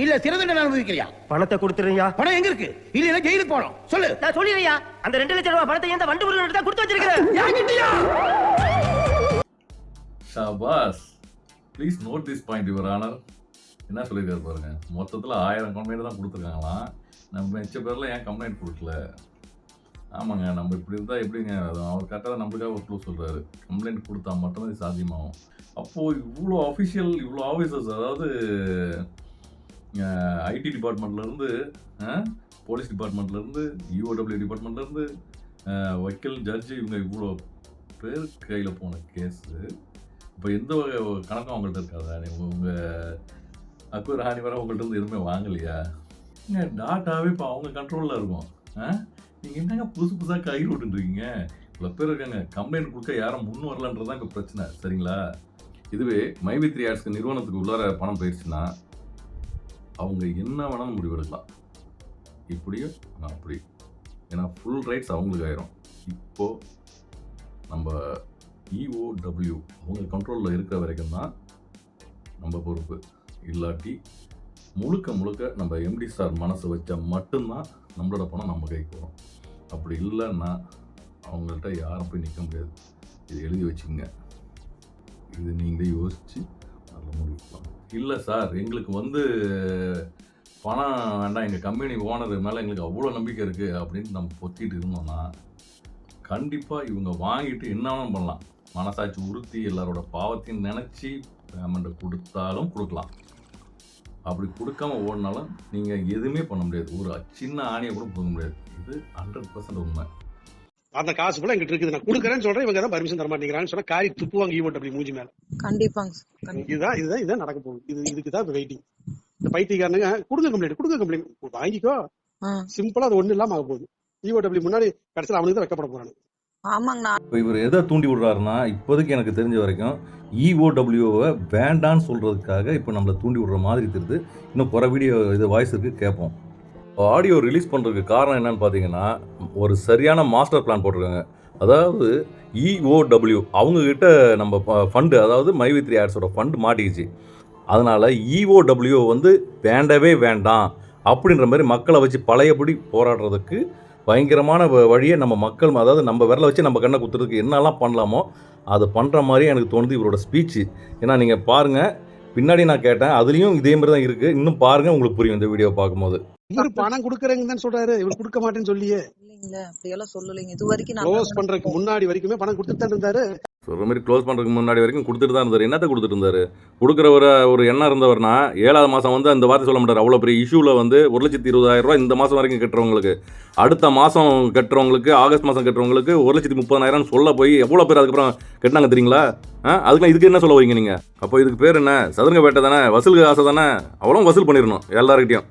இல்ல சிறை தண்டனை அனுபவிக்கிறியா? பணத்தை கொடுத்துறீங்க. பணம் எங்க இருக்கு? இல்ல ஜெயிலுக்கு போறோம். சொல்லு. நான் சொல்லிடுறியா? அந்த 2 லட்சம் ரூபாய் பணத்தை எந்த வண்டு முருகன் தான் கொடுத்து வச்சிருக்கிறேன். ஷாபாஸ். Please note this point your honour. என்ன சொல்லியிருக்காரு பாருங்க, மொத்தத்தில் 1000 கம்ப்ளைண்ட் தான் கொடுத்துருக்காங்களாம். நம்ம மிச்ச பேரில் ஏன் கம்ப்ளைண்ட் கொடுக்கல? ஆமாங்க, நம்ம இப்படி இருந்தால் எப்படிங்க? அவர் கரெக்டாக நம்மளுக்காக ஒரு க்ளூ சொல்கிறாரு. கம்ப்ளைண்ட் கொடுத்தா மட்டும்தான் இது சாத்தியமாகும். அப்போது இவ்வளோ அஃபிஷியல், இவ்வளோ ஆஃபீஸர்ஸ், அதாவது ஐடி டிபார்ட்மெண்ட்லேருந்து, போலீஸ் டிபார்ட்மெண்ட்லேருந்து, யூஓடபிள்யூ டிபார்ட்மெண்ட்லேருந்து, வக்கீல், ஜட்ஜு, இவங்க இவ்வளோ பேர் கையில் போன கேஸு இப்போ எந்த வகை கணக்கும் அவங்கள்ட்ட இருக்காதா? உங்கள் அக்பர் ஹானி வர உங்கள்கிட்ட இருந்து எதுவுமே வாங்கலையா? டாட்டாவே இப்போ அவங்க கண்ட்ரோலில் இருக்கும். நீங்கள் என்னங்க புதுசாக கை விட்டுருக்கீங்க? இவ்வளோ பேர் இருக்காங்க, கம்ப்ளைண்ட் கொடுக்க யாரும் முன் வரலன்றதான் இப்போ பிரச்சனை. சரிங்களா? இதுவே மைவி3 ஆட்ஸ்க்கு நிறுவனத்துக்கு உள்ளார பணம் போயிடுச்சுன்னா அவங்க என்ன வேணாலும் முடிவெடுக்கலாம். இப்படியோ நான் அப்படி, ஏன்னா ஃபுல் ரைட்ஸ் அவங்களுக்கு ஆயிரும். இப்போது நம்ம EOW அவங்க கண்ட்ரோலில் இருக்கிற வரைக்கும் தான் நம்ம பொறுப்பு. இல்லாட்டி முழுக்க நம்ம எம்டி சார் மனசை வச்சா மட்டும்தான் நம்மளோட பணம் நம்ம கைக்கு வரும். அப்படி இல்லைன்னா அவங்கள்ட்ட யாரும் போய் நிற்க முடியாது. இது எழுதி வச்சுக்கோங்க. இது நீங்களே யோசித்து நல்ல முடிவு. இல்லை சார், எங்களுக்கு பணம் வேண்டாம், எங்கள் கம்பெனி ஓனர் மேலே எங்களுக்கு அவ்வளோ நம்பிக்கை இருக்குது அப்படின்னு நம்ம பொத்திட்டு இருந்தோம்னா கண்டிப்பாக இவங்க வாங்கிட்டு என்ன வேணும் பண்ணலாம். மனசாட்சி உறுத்தி எல்லாரோட பாவத்தையும் நினச்சி பேமெண்ட்டை கொடுத்தாலும் கொடுக்கலாம். அப்படி கொடுக்காம ஓடினாலும் நீங்கள் எதுவுமே பண்ண முடியாது. ஒரு சின்ன ஆணையை கூட போக முடியாது. இது 100% உண்மை. அந்த காசு போல எங்கிட்ட இருக்குது, நான் கொடுக்குறேன்னு சொல்றேன், இவங்க தான் பர்மிஷன் தர மாட்டேங்கிறான்னு சொன்னா காரி துப்புவாங்க EOW மூஞ்சி மேல. கண்டிப்பாங்க. இதுதான் நடக்க போகுது. இதுக்கு தான் வெயிட்டிங். இந்த பைத்தியக்காரனுங்க கொடுங்க கம்ப்ளைண்ட் வாங்கிக்கோ, சிம்பிளா அது ஒண்ணு இல்லாம ஆக போகுது. EOW முன்னாடி கடைசியில் அவனுக்கு தான் வைக்கப்பட போறானு. ஆமாங்கண்ணா. இப்போ இவர் எதை தூண்டி விடுறாருன்னா, இப்போதைக்கு எனக்கு தெரிஞ்ச வரைக்கும் EOWவை வேண்டான்னு சொல்கிறதுக்காக இப்போ நம்மளை தூண்டி விடுற மாதிரி தெரியுது. இன்னும் குறை வீடியோ இது வாய்ஸ் இருக்குது, கேட்போம். ஆடியோ ரிலீஸ் பண்ணுறதுக்கு காரணம் என்னன்னு பார்த்தீங்கன்னா, ஒரு சரியான மாஸ்டர் பிளான் போட்டிருக்காங்க. அதாவது EOW அவங்கக்கிட்ட நம்ம ஃபண்டு, அதாவது மைவி3 ஆட்ஸோட ஃபண்டு மாட்டிக்கிச்சு. அதனால் EOW வேண்டவே வேண்டாம் அப்படின்ற மாதிரி மக்களை வச்சு பழையபடி போராடுறதுக்கு பயங்கரமான வழியை நம்ம மக்கள், அதாவது நம்ம விரலை வச்சு நம்ம கண்ணை குத்துறதுக்கு என்னெல்லாம் பண்ணலாமோ அதை பண்ணுற மாதிரி எனக்கு தோணுது இவரோட ஸ்பீச்சு. ஏன்னா நீங்கள் பாருங்கள், பின்னாடி நான் கேட்டேன், அதுலேயும் இதே மாதிரி தான் இருக்குது. இன்னும் பாருங்கள், உங்களுக்கு புரியும் இந்த வீடியோ பார்க்கும்போது. இவர் பணம் கொடுக்குறேங்கன்னு சொல்றாரு, இவர் கொடுக்க மாட்டேன்னு சொல்லியே. இல்லைங்களா, அப்படியெல்லாம் சொல்லலைங்க. இது வரைக்கும் க்ளோஸ் பண்றதுக்கு முன்னாடி வரைக்குமே பணம் கொடுத்துட்டு தான் இருந்தாரு. சொல்கிற மாதிரி க்ளோஸ் பண்ணுறதுக்கு முன்னாடி வரைக்கும் கொடுத்துட்டு தான் இருந்தார். என்னத்தை கொடுத்துட்டு இருந்தார்? கொடுக்குற ஒரு எண்ணம் இருந்தவர்னா 7வது மாதம் அந்த வார்த்தை சொல்ல மாட்டார். அவ்வளோ பெரிய இஷ்யூவில் 1,20,000 ரூபா இந்த மாதம் வரைக்கும் கட்டுறவங்களுக்கு, அடுத்த மாதம் கட்டுறவங்களுக்கு, ஆகஸ்ட் மாதம் கட்டுறவங்களுக்கு 1,30,000 சொல்ல போய் எவ்வளோ பேர் அதுக்கப்புறம் கட்டினாங்க தெரியுங்களா? அதுக்கெல்லாம் இதுக்கு என்ன சொல்ல வரீங்க நீங்கள்? அப்போ இதுக்கு பேர் என்ன? சதுரங்க வேட்டை தானே, வசூலுக்கு ஆசை தானே. அவ்வளோ வசூல் பண்ணிடணும் எல்லாருக்கிட்டையும்.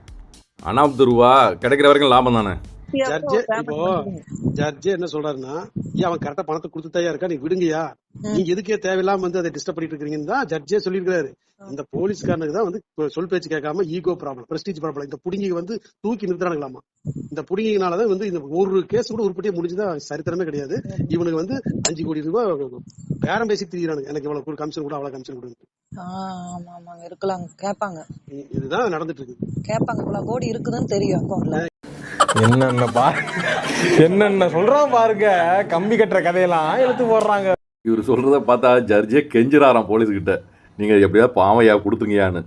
அனாபத்து ரூபா கிடைக்கிற வரைக்கும் லாபம் தானே. ஜட்ஜ் என்ன சொல்றாருன்னா, அவன் கரெக்டா பணத்தை கொடுத்துட்டாயா இருக்கா, நீ விடுங்கயா, நீங்க எதுக்கே தேவையில்லாம அதை டிஸ்டர்ப் பண்ணிட்டு இருக்கீங்கன்னு தான் ஜட்ஜே சொல்லிருக்காரு. இந்த போலீஸ்காரனுக்கு தான் சொல் பேச்சு கேட்காம ஈகோ ப்ராப்ளம், பிரஸ்டீஜ் ப்ராப்ளம். இந்த புடிங்கி தூக்கி நிறுத்துறாங்களாமா. இந்த புடிங்கினாலதான் இந்த ஒரு கேஸ் கூட உருப்படியா முடிஞ்சுதான் சரித்திரமே கிடையாது. இவனுக்கு 5 கோடி ரூபாய் பேரம் பேசி திரியிறானுங்க. எனக்கு இவ்வளவு கமிஷன் கூட அவ்வளவு கமிஷன் கொடுங்க. ஆமாங்க, இருக்கலாம், கேட்பாங்க. இதுதான் நடந்துட்டு இருக்கு. கேட்பாங்க, இவ்வளவு கோடி இருக்குதுன்னு தெரியும் அக்கௌண்ட்ல. என்னென்ன சொல்றான் பாருங்க, கம்பி கட்டுற கதையெல்லாம் எடுத்து போடுறாங்க. இவர் சொல்கிறத பார்த்தா ஜட்ஜே கெஞ்சிராராம் போலீஸ்கிட்ட, நீங்கள் எப்படியாவது பாவையா கொடுத்துங்கயான்னு.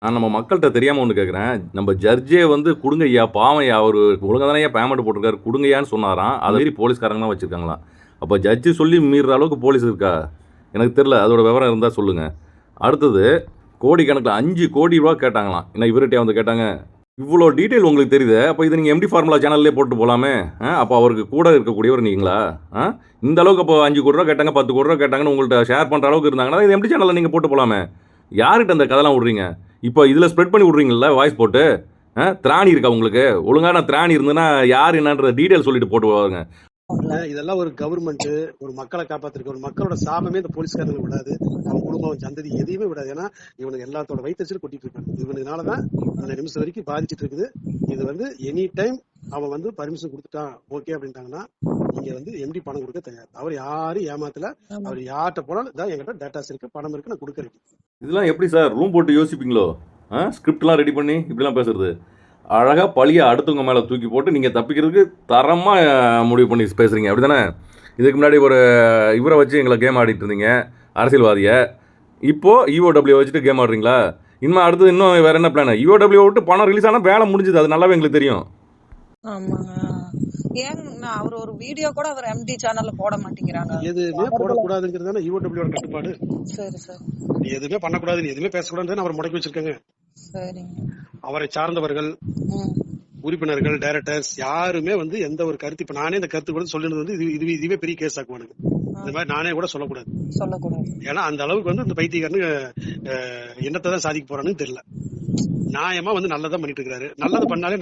நான் நம்ம மக்கள்கிட்ட தெரியாமல் ஒன்று கேட்குறேன். நம்ம ஜட்ஜே கொடுங்க ஐயா, பாவையா, அவர் ஒழுங்காக தானே பேமெண்ட் போட்டிருக்காரு, கொடுங்கய்யான்னு சொன்னாராம். அதை மாரி போலீஸ்காரங்களாம் வச்சுருக்காங்களாம். அப்போ ஜட்ஜு சொல்லி மீறுற அளவுக்கு போலீஸ் இருக்கா? எனக்கு தெரில, அதோட விவரம் இருந்தால் சொல்லுங்கள். அடுத்தது கோடிக்கணக்கில் 5 கோடி ரூபா கேட்டாங்களாம். ஏன்னா இவர்கிட்டே கேட்டாங்க. இவ்வளோ டீட்டெயில் உங்களுக்கு தெரியுது. அப்போ இது நீங்கள் எம்டி ஃபார்முலா சேனல்லே போட்டு போகலாமே. அப்போ அவருக்கு கூட இருக்கக்கூடியவர் நீங்களா? இந்த அளவுக்கு அப்போ 5 கோடி ரூபா கேட்டாங்க, 10 கோடி ரூபா கேட்டாங்கன்னு உங்கள்கிட்ட ஷேர் பண்ணுற அளவுக்கு இருந்தாங்கன்னா இது எம்டி சேனலில் நீங்கள் போட்டு போகலாமே. யார்கிட்ட அந்த கதைலாம் விட்றீங்க? இப்போ இதில் ஸ்ப்ரெட் பண்ணி விட்றீங்களா வாய்ஸ் போட்டு? திராணி இருக்கா உங்களுக்கு? ஒழுங்கான திராணி இருந்ததுன்னா யார் என்னன்ற டீட்டெயில் சொல்லிட்டு போட்டு போவாங்க. இதெல்லாம் ஒரு கவர்மெண்ட் ஒரு மக்களை காப்பாத்திருக்கு. ஒரு மக்களோட சாபமே இந்த போலீஸ்காரங்க விடாது, அவன் குடும்பம் சந்ததி எதையுமே விடாது. ஏன்னா இவனுக்கு எல்லாத்தோட வயிற்று கொட்டிட்டு இருக்காங்க. இவனுக்குனாலதான் இந்த நிமிஷம் வரைக்கும் பாதிச்சுட்டு இருக்குது. இது வந்து எனி டைம் அவன் வந்து பர்மிஷன் கொடுத்துட்டான் ஓகே அப்படின்ட்டாங்கன்னா நீங்க வந்து எம்டி பணம் கொடுக்க தயார். அவர் யாரும் ஏமாத்தல. அவர் யார்கிட்ட போனாலும் இதான் என்கிட்ட டேட்டாஸ் இருக்கு, பணம் இருக்கு, நான் கொடுக்குறேன். இதெல்லாம் எப்படி சார் ரூம் போட்டு யோசிப்பீங்களோ? ஸ்கிரிப்ட்லாம் ரெடி பண்ணி இப்படிலாம் பேசுறது அழகாக பழியை அடுத்தவங்க மேலே தூக்கி போட்டு நீங்கள் தப்பிக்கிறதுக்கு தரமாக முடிவு பண்ணி பேசுகிறீங்க, அப்படி தானே? இதுக்கு முன்னாடி ஒரு இவரை வச்சு எங்களை கேம் ஆடிட்டு இருந்தீங்க, அரசியல்வாதியை. இப்போது இஓடபிள்யூ வச்சுட்டு கேம் ஆடுறீங்களா? இன்னும் அடுத்தது இன்னும் வேறு என்ன பிளான்? இஓடபிள்யூ விட்டு பணம் ரிலீஸ் ஆனால் வேலை முடிஞ்சுது, அது நல்லாவே எங்களுக்கு தெரியும். ஆமாங்க. ஏங்க அவர் ஒரு வீடியோ கூட அவர் எம்டி சேனல்ல போட மாட்டேங்கிறாங்க. எதுவுமே போடக்கூடாதுங்கிறது இஓடபிள்யூ கட்டுப்பாடு. சரி சார். நீ எதுவுமே பண்ணக்கூடாது, நீ எதுவுமே பேசக்கூடாதுன்னு அவர் முடக்கி வச்சிருக்காங்க. சரிங்க. அவரை சார்ந்தவர்கள், உறுப்பினர்கள், டைரக்டர்ஸ் யாருமே வந்து எந்த ஒரு கருத்து, இப்ப நானே இந்த கருத்து கூட சொல்லினது வந்து இதுவே பெரிய கேஸ் ஆக்குவானுங்க. இந்த மாதிரி நானே கூட சொல்லக்கூடாது. ஏன்னா அந்த அளவுக்கு வந்து இந்த பைத்தியக்காரனு என்னத்தை தான் சாதிக்க போறான்னு தெரியல. நியாயமா வந்து நல்லதான் பண்ணிட்டு இருக்காரு. நல்லது பண்ணாலே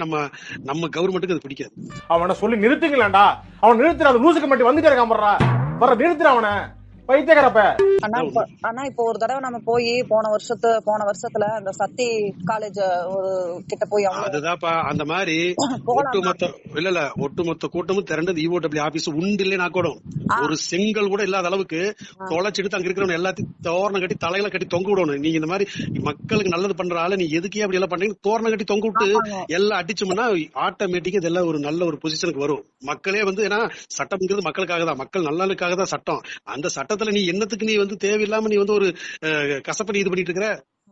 நம்ம கவர்மெண்ட்டுக்கு அது பிடிக்காது. அவனை சொல்லி நிறுத்துங்களேன்டா. அவன் நிறுத்துற அந்த லூசுக்கு மட்டும் வந்துட்டே இருக்கான். வர நிறுத்துற அவனை பைத்தியக்காரப்ப. ஆனா இப்போ ஒரு தடவை நம்ம போய் போன வருஷத்துல அந்த சக்தி காலேஜ் ஒரு கிட்ட போய் அதுதான்ப்பா அந்த மாதிரி ஒட்டுமொத்த கூட்டமும் திரண்டது இஓடபிள்யூ ஆபீஸ் உண்டு இல்லைன்னா கூட ஒரு செங்கல் கூட இல்லாத அளவுக்கு தொலைச்சிட்டு அங்க இருக்கிறவங்க எல்லாத்தையும் தோரணம் கட்டி தலையில கட்டி தொங்க விடணும். நீங்க இந்த மாதிரி மக்களுக்கு நல்லது பண்ற ஆளு நீ எதுக்கே அப்படி எல்லாம் பண்றீங்க? தோரணம் கட்டி தொங்க விட்டு எல்லாம் அடிச்சோம்னா ஆட்டோமேட்டிக்கா இதெல்லாம் ஒரு நல்ல ஒரு பொசிஷனுக்கு வரும். மக்களே வந்து ஏன்னா சட்டம்ங்கிறது மக்களுக்காக தான், மக்கள் நலனுக்காக தான் சட்டம். அந்த சட்டத்துல நீ என்னத்துக்கு நீ வந்து தேவையில்லாம நீ வந்து ஒரு கசப்படி இது பண்ணிட்டு இருக்கிற?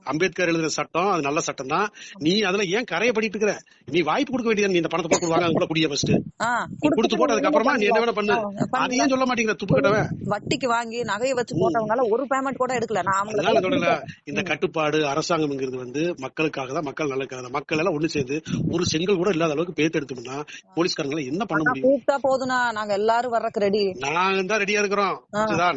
அம்பேத்கர் எழுதுற சட்டம் அது நல்ல சட்டம் தான். நீ அதுல ஏன் கரையை படிட்டு இருக்கிற? நீ வாய்ப்பு கொடுக்க வேண்டியது. நீ இந்த பணத்தை போட்டு வாங்க கூட குடிய ஃபர்ஸ்ட் கொடுத்து போட்டு அதுக்கப்புறமா நீ என்ன வேணா பண்ணு. அது ஏன் சொல்ல மாட்டேங்கிற? துப்பு கட்டவன் வட்டிக்கு வாங்கி நகையை வச்சு போட்டவங்களால ஒரு பேமெண்ட் கூட எடுக்கல. அதனால சொல்லல, இந்த கட்டுப்பாடு அரசாங்கம்ங்கிறது வந்து மக்களுக்காக தான், மக்கள் நல்லதுக்காக தான். மக்கள் எல்லாம் ஒண்ணு சேர்ந்து ஒரு செங்கல் கூட இல்லாத அளவுக்கு பேத்து எடுத்தோம்னா போலீஸ்காரங்க என்ன பண்ண முடியும்? கூப்பிட்டா போதுனா நாங்க எல்லாரும் வர்றதுக்கு ரெடி. நாங்க தான் ரெடியா இருக்கிறோம்.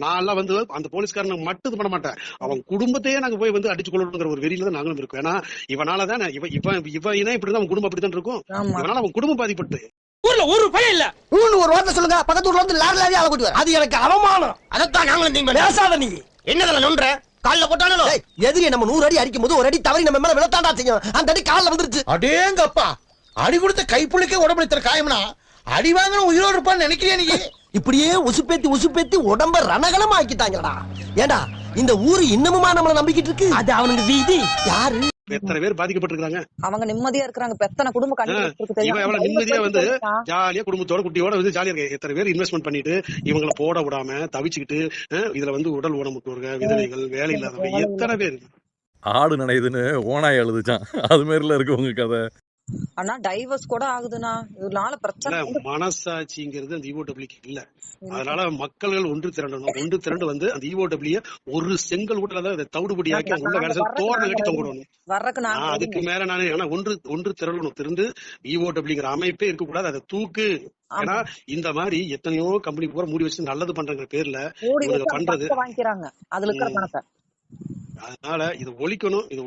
நான் எல்லாம் வந்து அந்த போலீஸ்காரனை மட்டும் இது பண்ண மாட்டேன், அவன் குடும்பத்தையே நாங்க போய் வந்து அடிச்சு கொள்ளணும் ஒரு வெறியில தான் நாங்களும் இருக்கோம். ஏன்னா இவனாலதான் இவன் இப்படிதான் அவன் குடும்பம் அப்படித்தான் இருக்கும். இவனால அவன் குடும்பம் பாதிப்பட்டு ஊர்ல ஒரு பையன் இல்ல. ஒரு வார்த்தை சொல்லுங்க, பக்கத்து ஊர்ல வந்து லாரி லாரியா கூட்டி வர. அது எனக்கு அவமானம். அதத்தான் நாங்களும் நீங்க பேசாத. நீ என்னதல நொன்ற கால்ல போட்டானோ? எதிரி நம்ம 100 அடி அடிக்கும் போது ஒரு அடி தவறி நம்ம மேல விழத்தாண்டா செய்யும். அந்த அடி கால்ல வந்துருச்சு. அடேங்கப்பா, அடி கொடுத்த கைப்புள்ளிக்கே உடம்புல இத்தனை காயம்னா அடி வாங்கின உயிரோடு இருப்பான்னு நினைக்கிறியா நீ? இப்படியே உசுப்பேத்தி உடம்ப ரணகலமா ஆக்கிட்டாங்கடா. ஏண்டா இந்த ஊரு இன்னமுமா நம்மள நம்பிக்கிட்டு இருக்கு? அது அவனுக்கு வீதி. யாரு எத்தனை பேர் பாதிக்கப்பட்டிருக்காங்க? அவங்க நிம்மதியா இருக்காங்க. பெத்தனை குடும்பம் நிம்மதியா வந்து ஜாலியா குடும்பத்தோட குட்டியோட வந்து ஜாலியா இருக்க. எத்தனை பேர் இன்வெஸ்ட்மெண்ட் பண்ணிட்டு இவங்களை போட விடாம தவிச்சுக்கிட்டு இதுல வந்து உடல் ஊனமுற்றோர்கள், விதவைகள், வேலை இல்லாதவங்க எத்தனை பேர். ஆடு நினைதுன்னு ஓனாய் எழுதுச்சான், அது மாதிரில இருக்கு உங்க கதை. ஆனா டைவர்ஸ் கூட ஆகுதுன்னா இதனால பிரச்சனை. மனசாட்சிங்கிறது அந்த இஓடபிள்யூக்கு இல்ல. அதனால மக்கள்கள் ஒன்று திரண்டு வந்து அந்த இஓடபிள்யூ ஒரு செங்கல் கூட தவிடுபடியாக்கி அங்க உள்ள வேலை தோரணம் கட்டி தொங்கிடணும். அதுக்கு மேல நானே ஒன்று திரண்டு இஓடபிள்யூங்கிற அமைப்பே இருக்க கூடாது, அதை தூக்கு. ஏன்னா இந்த மாதிரி எத்தனையோ கம்பெனி பூரா மூடி வச்சு நல்லது பண்றங்கிற பேர்ல பண்றது வாங்கிக்கிறாங்க அதுல இருக்கிற பணத்தை. அதனால இது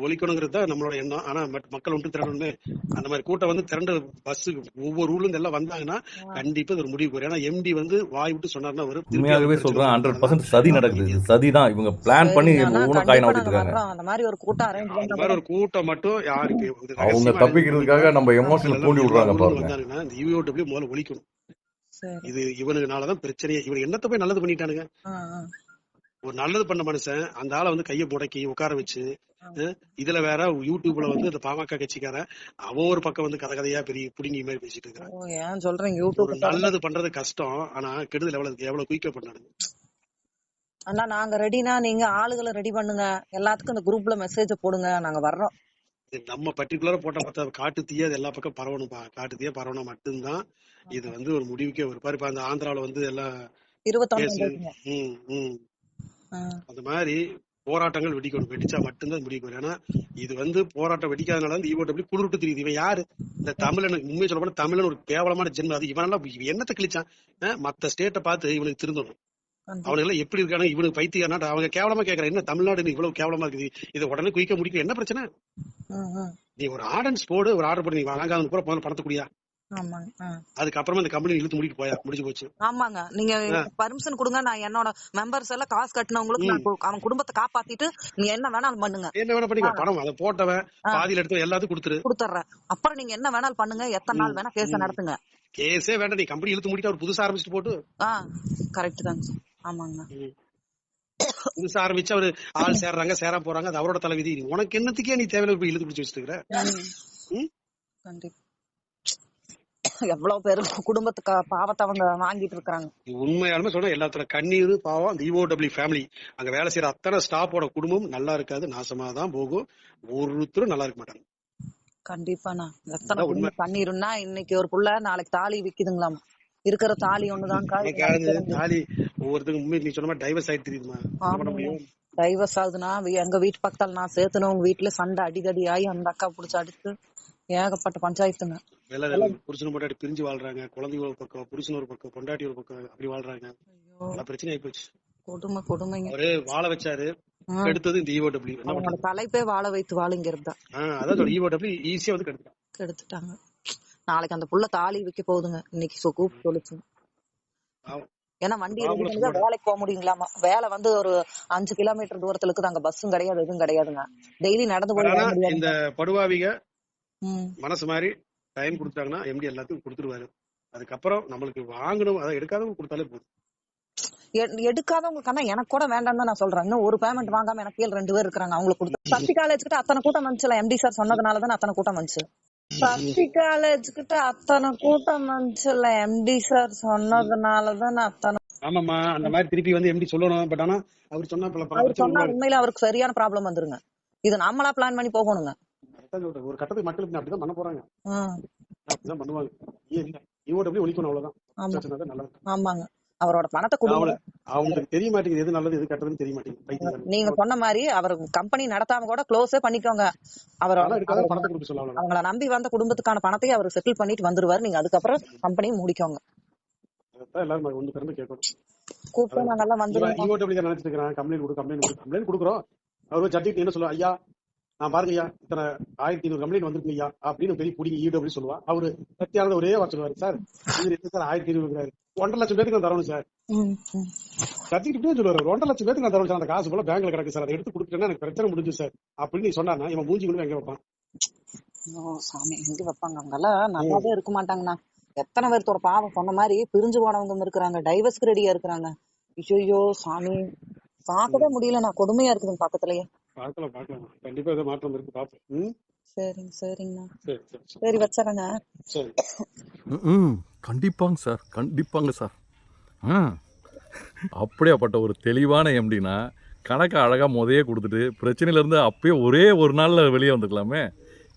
ஒழிக்கணுங்கிறது தான் நம்மளோட எண்ணம். ஆனா மக்கள் ஒன்று திரண்டணுமே. அந்த மாதிரி கூட்டம் வந்து திரண்டு பஸ் ஒவ்வொரு ஊர்ல இருந்து எல்லாம் வந்தாங்கன்னா கண்டிப்பா ஒரு முடிவு வரும். ஏன்னா எம்டி வந்து வாய் விட்டு சொன்னாருன்னா ஒரு உண்மையாகவே சொல்றேன் 100% சதி நடக்குது. சதிதான் இவங்க பிளான் பண்ணி ஊனக்காய் நாட்டிட்டு இருக்காங்க. அந்த மாதிரி ஒரு கூட்டம் மட்டும் யாருக்கு அவங்க தப்பிக்கிறதுக்காக நம்ம எமோஷனல் தூண்டி விடுறாங்க பாருங்க. இந்த இஓடபிள்யூ முதல்ல ஒழிக்கணும். இது இவனுக்குனாலதான் பிரச்சனையே. இவன் என்னத்த போய் நல்லது பண்ணிட்டானுங்க. ஒரு நல்லது பண்ண மனுஷன் அந்த ஆளை வந்து கையை முடக்கி உட்கார வச்சு இதுல வேற யூடியூப்ல வந்து இந்த பாமக கட்சிக்கார அவன் ஒரு பக்கம் வந்து கதையா பெரிய புடிங்கி மாதிரி பேசிட்டு இருக்கிறான். நல்லது பண்றது கஷ்டம், ஆனா கெடுதல் எவ்வளவு குயிக்கா பண்ணானுங்க. அண்ணா நாங்க ரெடினா நீங்க ஆளுகளை ரெடி பண்ணுங்க, எல்லாத்துக்கும் இந்த குரூப்ல மெசேஜ் போடுங்க, நாங்க வர்றோம். நம்ம பர்டிகுலரா போட்ட பார்த்தா காட்டு தீயா அது எல்லா பக்கம் பரவணும்பா. காட்டு தீயா பரவணும் மட்டும்தான் இது வந்து ஒரு முடிவுக்கே ஒரு பாரு. இப்ப அந்த ஆந்திராவில வந்து எல்லாம் 21 அந்த மாதிரி போராட்டங்கள் வெடிச்சா மட்டும்தான் முடிவு வரும். ஏன்னா இது வந்து போராட்டம் வெடிக்காதனால இந்த இஓடபிள்யூ குளிர்ட்டு தெரியுது. இவன் யாரு? இந்த தமிழன் உண்மையை சொல்ல போனா தமிழன் ஒரு கேவலமான ஜென்மம். அது இவனெல்லாம் என்னத்தை கிழிச்சான்? மத்த ஸ்டேட்டை பார்த்து இவனுக்கு திருந்தணும். அவனுக்கு எல்லாம் எப்படி இருக்கானு இவனுக்கு பைத்தியம். அவங்க கேவலமா கேட்கறான், என்ன தமிழ்நாடு இவ்வளவு கேவலமா இருக்குது, இதை உடனே குயிக்க முடிக்கும், என்ன பிரச்சனை? நீ ஒரு ஆர்டன்ஸ் போடு, ஒரு ஆர்டர் பண்ணி நீ வாங்காத பூரா பணத்தை குடியா. ஆமாங்க. அதுக்கப்புறமா இந்த கம்பெனி இழுத்து முடிச்சு போச்சு. ஆமாங்க. நீங்க பர்மிஷன் கொடுங்க, நான் என்னோட மெம்பர்ஸ் எல்லாம் காசு கட்டினவங்களுக்கு நான் அவன் குடும்பத்தை காப்பாத்திட்டு நீ என்ன வேணாலும் பண்ணுங்க. என்ன வேணா பண்ணிக்க, பணம் அதை போட்டவன் பாதியில எடுத்து எல்லாத்தையும் கொடுத்துறேன். அப்புறம் நீங்க என்ன வேணாலும் பண்ணுங்க, எத்தனை நாள் வேணா கேஸ நடத்துங்க. கேஸே வேண்டாம், நீ கம்பெனி இழுத்து முடிட்டு அவர் புதுசா ஆரம்பிச்சுட்டு போட்டு. கரெக்ட் தாங்க சார். ஆமாங்க. புதுசா ஆரம்பிச்சு அவரு ஆள் சேர்றாங்க சேராம போறாங்க, அது அவரோட தலைவிதி. உனக்கு என்னத்துக்கே நீ தேவையில்ல போய் இழுத்து பிடிச்சு வச்சுட்டு இருக்கிற? கண்டிப்பா எவ்வளவு பேரு குடும்பத்துக்கு பாவத்தை அவங்க வாங்கிட்டு இருக்காங்க. உண்மையாலுமே சொன்னா எல்லாத்தோட கண்ணீர் பாவம் அந்த EOW ஃபேமிலி, அங்க வேலை செய்யற அத்தனை ஸ்டாஃபோட குடும்பம் நல்லா இருக்காது, நாசமா தான் போகும். ஒருத்தரும் நல்லா இருக்க மாட்டாங்க. கண்டிப்பாண்ணா. எத்தனை குடும்பம் கண்ணீருன்னா இன்னைக்கு ஒரு புள்ள நாளைக்கு தாலி விக்குதுங்களாம். இருக்கிற தாலி ஒண்ணுதான் தாலி ஒவ்வொருத்தருக்கும் உண்மை நீ சொன்ன மாதிரி டைவர்ஸ் ஆயிட்டு தெரியுமா? டைவர்ஸ் ஆகுதுன்னா எங்க வீட்டு பக்கத்துல நான் சேர்த்துன உங்க வீட்டுல சண்டை அடிதடி ஆகி அந்த அக்கா புடிச்சு அடிச்சு ஏகப்பட்ட பஞ்சாயத்துங்க. புருஷன் பொண்டாட்டி பிரிஞ்சு வாழ்றாங்க, குழந்தைங்க ஒரு பக்கம், புருஷன் ஒரு பக்கம், பொண்டாட்டி ஒரு பக்கம், அப்படி வாழ்றாங்க. பிரச்சனை ஆயி போச்சு. கொடுமைங்க. அவரு வாழ வச்சாரு, எடுத்தது இந்த EOW. அவங்களோட தலைப்பே வாழ வைத்து வாழுங்கிறது தான். அதான் EOW ஈஸியா வந்து கெடுத்துட்டாங்க. நாளைக்கு அந்த புள்ள தாலி வைக்க போகுதுங்க. இன்னைக்கு கூப்பிட்டு சொல்லிச்சு. ஏன்னா வண்டி வேலைக்கு போக முடியுங்களாமா. வேலை வந்து ஒரு 5 கிலோமீட்டர் தூரத்துல இருக்குது. அங்க பஸ்ஸும் கிடையாது, எதுவும் கிடையாதுங்க. டெய்லி நடந்து போய் இந்த படுவாவிக மனசு மாதிரி டைம் கொடுத்தாங்கன்னா MD எல்லாத்துக்கும் கொடுத்துருவாரு. அதுக்கப்புறம் நம்மளுக்கு வாங்கணும், அதை எடுக்காதவங்க கொடுத்தாலே போதும். எடுக்காதவங்களுக்கு எனக்கு கூட வேண்டாம் தான் நான் சொல்றேன். இன்னும் ஒரு பேமெண்ட் வாங்காம எனக்கு 2 பேர் இருக்காங்க, அவங்களுக்கு கொடுத்து. சக்தி காலேஜ் கிட்ட அத்தனை கூட்டம் வந்துச்சுல, MD சார் சொன்னதுனாலதான் அத்தனை கூட்டம் வந்துச்சு. சக்தி காலேஜ் கிட்ட அத்தனை கூட்டம் வந்துச்சுல, MD சார் சொன்னதுனாலதான் அத்தனை. ஆமாமா, அந்த மாதிரி திருப்பி வந்து MD சொல்லணும். பட் ஆனா அவர் சொன்னா உண்மையில அவருக்கு சரியான ப்ராப்ளம் வந்துருங்க. இது நம்மளா பிளான் பண்ணி போகணுங்க. ஒரு கட்டத்துக்கு மக்களுக்கு அப்படிதான் பண்ண போறாங்க, அப்படிதான் பண்ணுவாங்க. EOW ஒழிக்கணும், அவ்வளவுதான். ஆமாங்க. அவரோட பணத்தை கொடுங்க. அவங்களுக்கு தெரிய மாட்டேங்குது எது நல்லது எது கெட்டதுன்னு தெரிய மாட்டேங்குது. நீங்க சொன்ன மாதிரி அவர் கம்பெனி நடத்தாம கூட க்ளோஸே பண்ணிக்கோங்க. அவங்கள நம்பி வந்த குடும்பத்துக்கான பணத்தையும் அவர் செட்டில் பண்ணிட்டு வந்துருவாரு. நீங்க அதுக்கப்புறம் கம்பெனியை முடிக்கோங்க. எல்லாரும் ஒன்று திறந்து கேட்கணும். கூப்பிட்டு நாங்கெல்லாம் வந்துருவோம். EOW நினைச்சிட்டு இருக்கிறான், கம்ப்ளைண்ட் கொடுக்குறோம். அவர் ஜட்ஜிக்கு என்ன சொல்லுவா, ஐயா நான் பாருங்க ஐயா இத்தனை 1500 கம்ப்ளைண்ட் வந்திருக்கு ஐயா அப்படின்னு பெரிய புடிங்க EOW சொல்லுவா. அவரு சத்தியானது ஒரே வார்த்தை சொல்லுவாரு, சார் இது சார் 1500 1.5 லட்சம் பேருக்கு நான் தரணும் சார். கத்திக்கிட்டே சொல்லுவாரு, 1.5 லட்சம் பேருக்கு நான் தரணும் சார், அந்த காசு போல பேங்க்ல கிடக்கு சார், அதை எடுத்து கொடுத்துட்டேன்னா எனக்கு பிரச்சனை முடிஞ்சு சார் அப்படின்னு நீ சொன்னா இவன் மூஞ்சி கொண்டு எங்க வைப்பான்? சாமி எங்க வைப்பாங்க? அவங்க எல்லாம் நல்லாவே இருக்க மாட்டாங்கண்ணா. எத்தனை பேர்த்தோட பாவம் சொன்ன மாதிரி பிரிஞ்சு போனவங்க இருக்கிறாங்க, டைவர்ஸ்க்கு ரெடியா இருக்கிறாங்க. ஐயோ சாமி பார்க்கவே முடியலண்ணா, கொடுமையா இருக்குதுங்க பக்கத்துலயே. பாக்கலாம் கண்டிப்பா ஏதோ மாற்றம் இருக்கு, பாப்போம். சரிங்கண்ணா. சரி வச்சறேங்க. கண்டிப்பாங்க சார். அப்படியாப்பட்ட ஒரு தெளிவான MDனா கணக்கு அழகா முதையே கொடுத்துட்டு பிரச்சனையில இருந்து அப்பயே ஒரே ஒரு நாள்ல வெளியே வந்துக்கலாமே.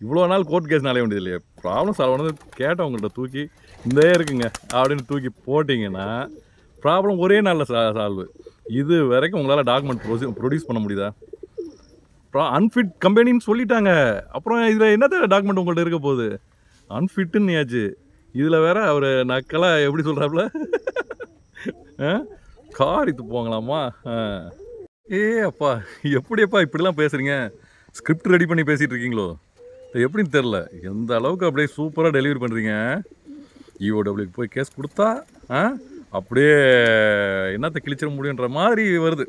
இவ்வளோ நாள் கோர்ட் கேஸ் நாளே வேண்டியது இல்லையா? ப்ராப்ளம் சால்வ் பண்ணது கேட்டவங்கள்ட்ட தூக்கி இந்த இருக்குங்க அப்படின்னு தூக்கி போட்டிங்கன்னா ப்ராப்ளம் ஒரே நாளில் சால்வு. இது வரைக்கும் உங்களால் டாக்குமெண்ட் ப்ரொடியூஸ் பண்ண முடியுதா? அன்ஃபிட் கம்பெனின்னு சொல்லிட்டாங்க. அப்புறம் இதில் என்னத்த டாக்குமெண்ட் உங்கள்கிட்ட இருக்க போகுது? அன்ஃபிட்டுன்னு ஆச்சு. இதில் வேற அவர் நக்கலாக எப்படி சொல்கிறாப்புல, காரித்து போங்களாமா. அப்பா எப்படியப்பா இப்படிலாம் பேசுகிறீங்க? ஸ்கிரிப்ட் ரெடி பண்ணி பேசிகிட்டு இருக்கீங்களோ எப்படின்னு தெரில. எந்த அளவுக்கு அப்படியே சூப்பராக டெலிவரி பண்ணுறீங்க. EOWக்கு போய் கேஸ் கொடுத்தா அப்படியே என்னத்தை கிழிச்சிட முடியுன்ற மாதிரி வருது.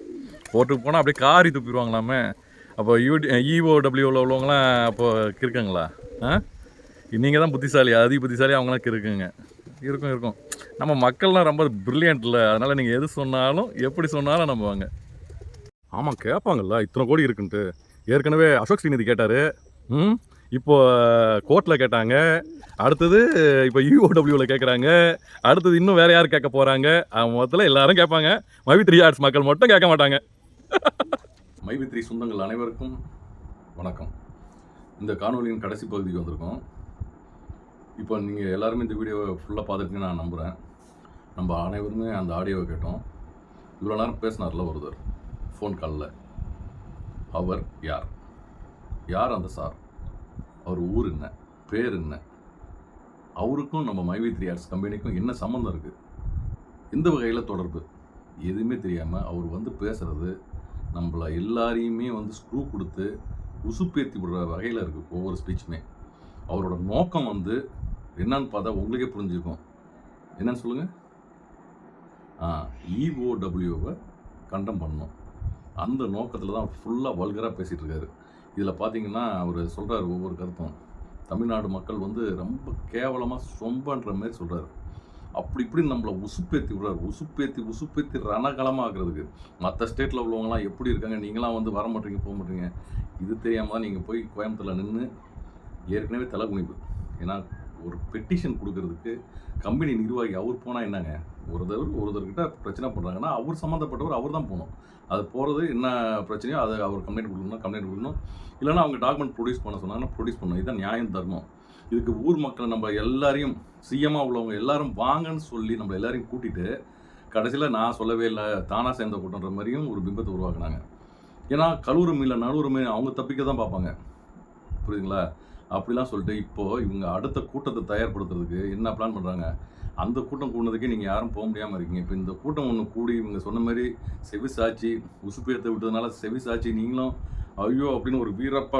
கோர்ட்டுக்கு போனால் அப்படியே காரி துப்பிடுவாங்களாமே. அப்போ EOWவில் உள்ளவங்களாம் அப்போ இருக்காங்களா? நீங்கள் தான் புத்திசாலி, அதிக புத்திசாலி, அவங்களாம் இருக்குங்க. இருக்கும். நம்ம மக்கள்லாம் ரொம்ப ப்ரில்லியன்ட் இல்லை, அதனால் நீங்கள் எது சொன்னாலும் எப்படி சொன்னாலும் நம்புவாங்க. ஆமாம் கேட்பாங்கல்ல, இத்தனை கோடி இருக்குன்ட்டு. ஏற்கனவே அசோக் ஸ்ரீநிதி கேட்டார், இப்போ கோர்ட்டில் கேட்டாங்க, அடுத்தது இப்போ EOWவில் கேட்குறாங்க, அடுத்தது இன்னும் வேறு யார் கேட்க போகிறாங்க? மொத்தத்தில் எல்லாரும் கேட்பாங்க. மைவி3 ஆர்ட்ஸ் மக்கள் மட்டும் கேட்க மாட்டாங்க. மைவி3 சொந்தங்கள் அனைவருக்கும் வணக்கம். இந்த காணொலியின் கடைசி பகுதிக்கு வந்திருக்கோம். இப்போ நீங்கள் எல்லாருமே இந்த வீடியோவை ஃபுல்லாக பார்த்துருக்கீங்கன்னு நான் நம்புகிறேன். நம்ம அனைவருமே அந்த ஆடியோவை கேட்டோம். இவ்வளோ நேரம் பேசினார்ல ஒருத்தர் ஃபோன் காலில், அவர் யார் அந்த சார்? அவர் ஊர் என்ன, பேர் என்ன, அவருக்கும் நம்ம மைவி3 ஆர்ட்ஸ் கம்பெனிக்கும் என்ன சம்மந்தம் இருக்குது, எந்த வகையில் தொடர்பு, எதுவுமே தெரியாமல் அவர் வந்து பேசுகிறது நம்மளை எல்லாரையுமே வந்து ஸ்க்ரூ கொடுத்து உசுப்பேற்றி விடுற வகையில் இருக்குது ஒவ்வொரு ஸ்பீச்சுமே. அவரோட நோக்கம் வந்து என்னன்னு பார்த்தா உங்களுக்கே புரிஞ்சுக்கும். என்னன்னு சொல்லுங்கள்? EOWவை கண்டம் பண்ணணும். அந்த நோக்கத்தில் தான் ஃபுல்லாக வல்கராக பேசிகிட்டு இருக்காரு. இதில் பார்த்தீங்கன்னா அவர் சொல்கிறார் ஒவ்வொரு கருத்தும். தமிழ்நாடு மக்கள் வந்து ரொம்ப கேவலமாக சொம்பன்ற மாதிரி சொல்கிறாரு. அப்படி இப்படி நம்மளை உசுப்பேற்றி விடுறாரு. உசுப்பேற்றி ரணகலமாக ஆக்குறதுக்கு. மற்ற ஸ்டேட்டில் உள்ளவங்களாம் எப்படி இருக்காங்க, நீங்களாம் வந்து வர மாட்டீங்க போக மாட்டீங்க, இது தெரியாமல் தான் நீங்கள் போய் கோயம்புத்தூரில் நின்று ஏற்கனவே தலை குனிப்பு. ஏன்னா ஒரு பெட்டிஷன் கொடுக்கறதுக்கு கம்பெனி நிர்வாகி அவர் போனால் என்னங்க, ஒருத்தர்கிட்ட பிரச்சனை பண்ணுறாங்கன்னா அவர் சம்மந்தப்பட்டவர் அவர் தான் போகணும். அது போகிறது என்ன பிரச்சனையோ அதை அவர் கம்ப்ளைண்ட் கொடுக்கணும். இல்லைன்னா அவங்க டாக்குமெண்ட் ப்ரொடியூஸ் பண்ண சொன்னாங்கன்னா ப்ரொடியூஸ் பண்ணணும். இதுதான் நியாயம், தர்மம். இதுக்கு ஊர் மக்கள் நம்ம எல்லாரையும் சிஎம்மாக உள்ளவங்க எல்லாரும் வாங்கன்னு சொல்லி நம்ம எல்லாரையும் கூட்டிகிட்டு கடைசியில் நான் சொல்லவே இல்லை தானாக சேர்ந்த கூட்டன்ற மாதிரியும் ஒரு பிம்பத்தை உருவாக்குனாங்க. ஏன்னா கலூரும் இல்லை நடுவுருமே அவங்க தப்பிக்க தான் பார்ப்பாங்க. புரியுதுங்களா? அப்படிலாம் சொல்லிட்டு இப்போது இவங்க அடுத்த கூட்டத்தை தயார்படுத்துறதுக்கு என்ன பிளான் பண்ணுறாங்க, அந்த கூட்டம் கூடினதுக்கே நீங்கள் யாரும் போக முடியாமல் இருக்கீங்க. இப்போ இந்த கூட்டம் ஒன்று கூடி இவங்க சொன்ன மாதிரி செவி சாட்சி உசுப்பேற்ற விட்டதுனால செவி சாட்சி நீங்களும் ஐயோ அப்படின்னு ஒரு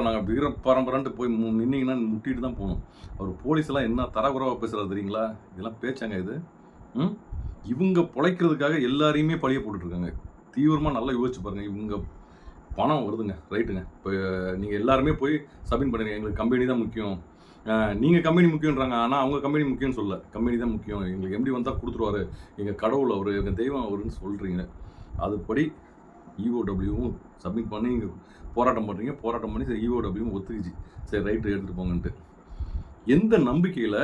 நாங்கள் வீர பரம்பரைன்ட்டு போய் நின்னீங்கன்னா முட்டிட்டு தான் போகணும். அவர் போலீஸ்லாம் என்ன தரக்குறவாக பேசுகிறாரு தெரியுங்களா? இதெல்லாம் பேச்சாங்க இது. இவங்க பிழைக்கிறதுக்காக எல்லாரையுமே பழிய போட்டுட்ருக்காங்க. தீவிரமாக நல்லா யோசிச்சு பாருங்கள். இவங்க பணம் வருதுங்க, ரைட்டுங்க. இப்போ நீங்கள் எல்லாருமே போய் சப்மிட் பண்ணுங்க, எங்களுக்கு கம்பெனி தான் முக்கியம், நீங்கள் கம்பெனி முக்கியன்றாங்க. ஆனால் அவங்க கம்பெனி முக்கியம்னு சொல்ல, கம்பெனி தான் முக்கியம், எங்களுக்கு எப்படி வந்தால் கொடுத்துருவாரு, எங்கள் கடவுள் அவர், எங்கள் தெய்வம் அவருன்னு சொல்கிறீங்க. அதுபடி EOWவும் சப்மிட் பண்ணி இங்கே போராட்டம் பண்ணுறீங்க. போராட்டம் பண்ணி சரி EOWவும் ஒத்துக்கிச்சு, சரி ரைட்டு எடுத்துகிட்டு போங்கன்ட்டு. எந்த நம்பிக்கையில்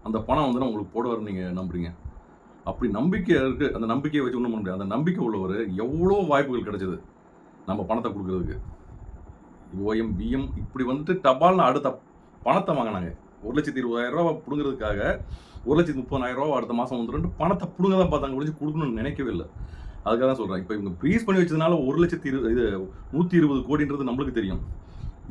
அந்த பணம் வந்து உங்களுக்கு போடுவார்னு நீங்கள் நம்புறீங்க? அப்படி நம்பிக்கை இருக்குது. அந்த நம்பிக்கையை வச்சு ஒன்றும் பண்ண முடியாது. அந்த நம்பிக்கை உள்ளவர் எவ்வளோ வாய்ப்புகள் கிடைச்சது நம்ம பணத்தை கொடுக்குறதுக்கு. OM BM இப்படி வந்துட்டு டபால்னு அடுத்த பணத்தை வாங்கினாங்க. 1,20,000 ரூபா பிடுங்கிறதுக்காக 1,30,000 ரூபா அடுத்த மாதம் வந்துட்டு பணத்தை பிடுங்க தான் பார்த்தாங்க, ஒழிச்சு கொடுக்கணும்னு நினைக்கவே இல்லை. அதுக்காக தான் சொல்கிறேன். இப்போ இவங்க ப்ரீஸ் பண்ணி வச்சதுனால 120 கோடின்றது நம்மளுக்கு தெரியும்.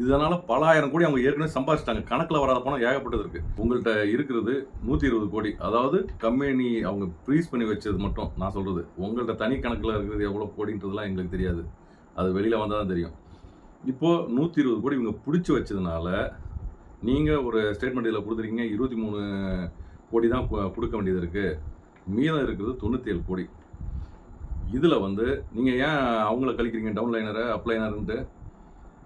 இதனால் பல ஆயிரம் கோடி அவங்க ஏற்கனவே சம்பாதிச்சிட்டாங்க. கணக்கில் வராத பணம் ஏகப்பட்டது இருக்குது. உங்கள்கிட்ட இருக்கிறது 120 கோடி. அதாவது கம்பெனி அவங்க ப்ரீஸ் பண்ணி வச்சது மட்டும் நான் சொல்கிறது. உங்கள்கிட்ட தனி கணக்கில் இருக்கிறது எவ்வளோ கோடின்றதுலாம் எங்களுக்கு தெரியாது. அது வெளியில் வந்தால் தான் தெரியும். இப்போது 120 கோடி இவங்க பிடிச்சி வச்சதுனால நீங்கள் ஒரு ஸ்டேட்மெண்ட் இதில் கொடுத்துருக்கீங்க, 23 கோடி தான் கொடுக்க வேண்டியது இருக்குது, மீதம் இருக்கிறது 97 கோடி. இதில் வந்து நீங்கள் ஏன் அவங்கள கழிக்கிறீங்க, டவுன்லைனரை அப்ளைனருன்ட்டு?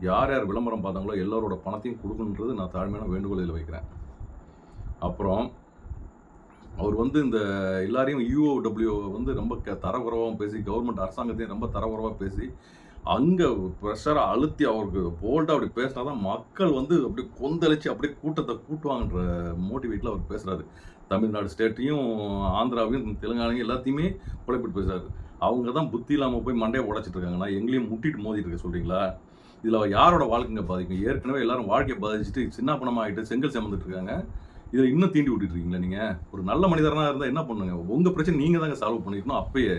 யார் யார் விளம்பரம் பார்த்தாங்களோ எல்லாரோட பணத்தையும் கொடுக்கணுன்றது நான் தாழ்மையான வேண்டுகோள் இதில் வைக்கிறேன். அப்புறம் அவர் வந்து இந்த எல்லாரையும் EOW வந்து ரொம்ப தரக்குறைவாகவும் பேசி, கவர்மெண்ட் அரசாங்கத்தையும் ரொம்ப தரக்குறைவாக பேசி, அங்கே ப்ரெஷரை அழுத்தி அவருக்கு போல்டாக அப்படி பேசினா தான் மக்கள் வந்து அப்படியே கொந்தளிச்சு அப்படியே கூட்டத்தை கூட்டுவாங்கன்ற மோட்டிவேட்டில் அவர் பேசுகிறாரு. தமிழ்நாடு ஸ்டேட்டையும் ஆந்திராவையும் தெலுங்கானையும் எல்லாத்தையுமே குழப்பிட்டு பேசுகிறாரு. அவங்க தான் புத்தி இல்லாமல் போய் மண்டையை உடைச்சிட்டு இருக்காங்கன்னா எங்களையும் முட்டிட்டு மோதிட்டு இருக்க சொல்கிறீங்களா? இதில் யாரோட வாழ்க்கைங்க பாதிக்கும்? ஏற்கனவே எல்லாரும் வாழ்க்கையை பாதிச்சுட்டு சின்ன பணமாகிட்டு செங்கல் சுமந்துட்டு இருக்காங்க. இதில் இன்னும் தீண்டி விட்டுட்டு இருக்கீங்களா? நீங்கள் ஒரு நல்ல மனிதராக இருந்தால் என்ன பண்ணுங்க? உங்கள் பிரச்சனை நீங்கள் தாங்க சால்வ் பண்ணிக்கணும். அப்பயே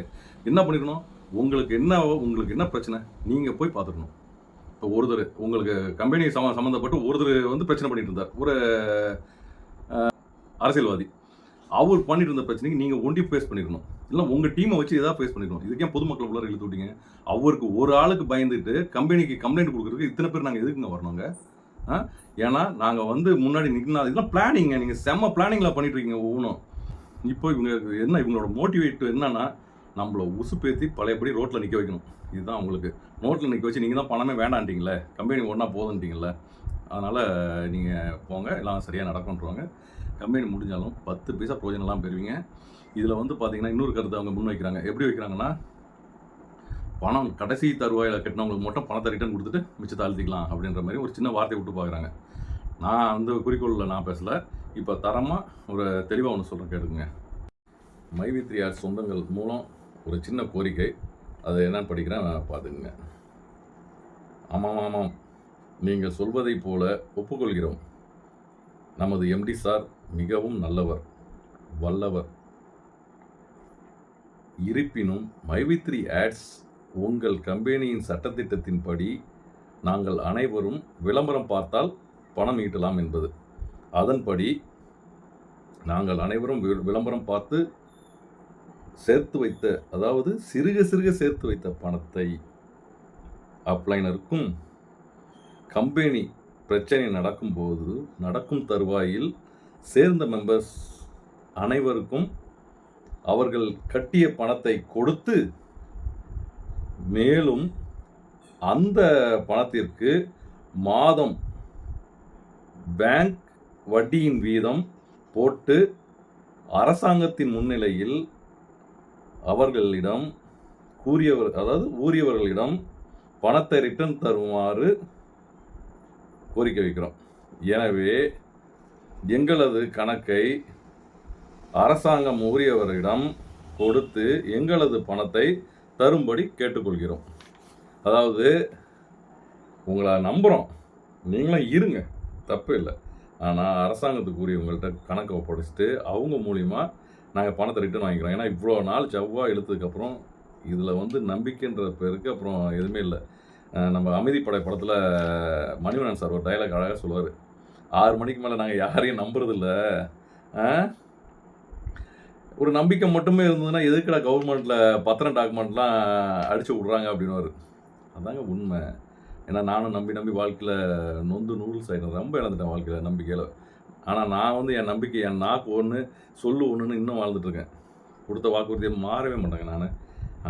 என்ன பண்ணிக்கணும்? உங்களுக்கு என்ன பிரச்சனை நீங்கள் போய் பார்த்துக்கணும். இப்போ ஒருத்தர் உங்களுக்கு கம்பெனி சம்மந்தப்பட்டு ஒருத்தர் வந்து பிரச்சனை பண்ணிட்டு இருந்தார், ஒரு அரசியல்வாதி. அவர் பண்ணிட்டு இருந்த பிரச்சனைக்கு நீங்கள் ஒண்டி ஃபேஸ் பண்ணிக்கணும். இல்லை உங்கள் டீமை வச்சு எதாவது ஃபேஸ் பண்ணிக்கணும். இதுக்கே பொதுமக்கள் உள்ளார இழுத்து விட்டீங்க. அவருக்கு ஒரு ஆளுக்கு பயந்துட்டு கம்பெனிக்கு கம்ப்ளைண்ட் கொடுக்குறதுக்கு இத்தனை பேர் நாங்கள் எதுக்குங்க வரணுங்க? ஏன்னா நாங்கள் வந்து முன்னாடி நிற்கணும். இதெல்லாம் பிளானிங்க. நீங்கள் செம்ம பிளானிங்கில் பண்ணிட்டு இருக்கீங்க ஒவ்வொன்றும். இப்போ இவங்களோட மோட்டிவேட் என்னன்னா, நம்மளை உசுப்பேற்றி பழையபடி ரோட்டில் நிற்க வைக்கணும். இதுதான் உங்களுக்கு. ரோட்டில் நிற்க வச்சு நீங்கள் தான் பணமே வேண்டான்ட்டிங்களே, கம்பெனி ஒன்றா போதுன்ட்டிங்களே, அதனால் நீங்கள் போங்க, எல்லாம் சரியாக நடக்கும்ன்றவாங்க. கம்பெனி முடிஞ்சாலும் 10 பைசா பிரயோஜனம்லாம் பெறுவீங்க. இதில் வந்து பார்த்தீங்கன்னா இன்னொரு கருத்தை அவங்க முன் வைக்கிறாங்க. எப்படி வைக்கிறாங்கன்னா, பணம் கடைசி தருவாயில் கட்டினவங்களுக்கு மட்டும் பணத்தை ரிட்டர்ன் கொடுத்துட்டு மிச்சத்தை அழுத்திக்கலாம் அப்படின்ற மாதிரி ஒரு சின்ன வார்த்தை விட்டு பார்க்குறாங்க. நான் அந்த குறிக்கோளில் நான் பேசலை. இப்போ தரமாக ஒரு தெளிவாக ஒன்று சொல்கிறேன், கேட்டுக்குங்க. மைவித்ரியார் சொந்தங்கள் மூலம் ஒரு சின்ன கோரிக்கை, அது என்னன்னு படிக்கிறேன், பார்த்துக்குங்க. ஆமாம், நீங்கள் சொல்வதைப் போல ஒப்புக்கொள்கிறோம். நமது MD சார் மிகவும் நல்லவர், வல்லவர். இருப்பினும் மைவித்ரி ஆட்ஸ் உங்கள் கம்பெனியின் சட்டத்திட்டத்தின்படி நாங்கள் அனைவரும் விளம்பரம் பார்த்தால் பணம் ஈட்டலாம் என்பது. அதன்படி நாங்கள் அனைவரும் விளம்பரம் பார்த்து சேர்த்து வைத்த, அதாவது சிறுக சேர்த்து வைத்த பணத்தை அப்ளைனருக்கும் கம்பெனி பிரச்சனை நடக்கும் தருவாயில் சேர்ந்த மெம்பர்ஸ் அனைவருக்கும் அவர்கள் கட்டிய பணத்தை கொடுத்து மேலும் அந்த பணத்திற்கு மாதம் பேங்க் வட்டியின் வீதம் போட்டு அரசாங்கத்தின் முன்னிலையில் அவர்களிடம் ஊரியவர்களிடம் பணத்தை ரிட்டர்ன் தருமாறு கோரிக்கை வைக்கிறோம். எனவே எங்களது கணக்கை அரசாங்கம் உரியவரிடம் கொடுத்து எங்களது பணத்தை தரும்படி கேட்டுக்கொள்கிறோம். அதாவது உங்களை நம்புகிறோம், நீங்களும் இருங்க, தப்பு இல்லை. ஆனால் அரசாங்கத்துக்கு உரியவங்கள்ட்ட கணக்கை ஒப்படைச்சிட்டு அவங்க மூலிமா நாங்கள் பணத்தை ரிட்டர்ன் வாங்கிக்கிறோம். ஏன்னா இவ்வளோ நாள் செவ்வாய் இழுத்ததுக்கப்புறம் இதில் வந்து நம்பிக்கைன்ற பேருக்கு அப்புறம் எதுவுமே இல்லை. நம்ம அமைதிப்படை படத்தில் மணிவண்ணன் சார் ஒரு டைலாக் அழகாக சொல்லுவார், 6 மணிக்கு மேலே நாங்கள் யாரையும் நம்புறதில்ல, ஒரு நம்பிக்கை மட்டுமே இருந்ததுன்னா எதுக்குடா கவர்மெண்ட்டில் பத்திரம் டாக்குமெண்ட்லாம் அடித்து விட்றாங்க அப்படின்னுவார். அதாங்க உண்மை. ஏன்னா நானும் நம்பி வாழ்க்கையில் நொந்து நூடுல்ஸ் ஆகிட்டேன், ரொம்ப இழந்துட்டேன் வாழ்க்கையில் நம்பிக்கையில். ஆனால் நான் வந்து என் நம்பிக்கை, என் நாக்கு ஒன்று சொல்லு ஒன்றுன்னு இன்னும் வாழ்ந்துட்டுருக்கேன். கொடுத்த வாக்குறுதியை மாறவே மாட்டேங்க நான்.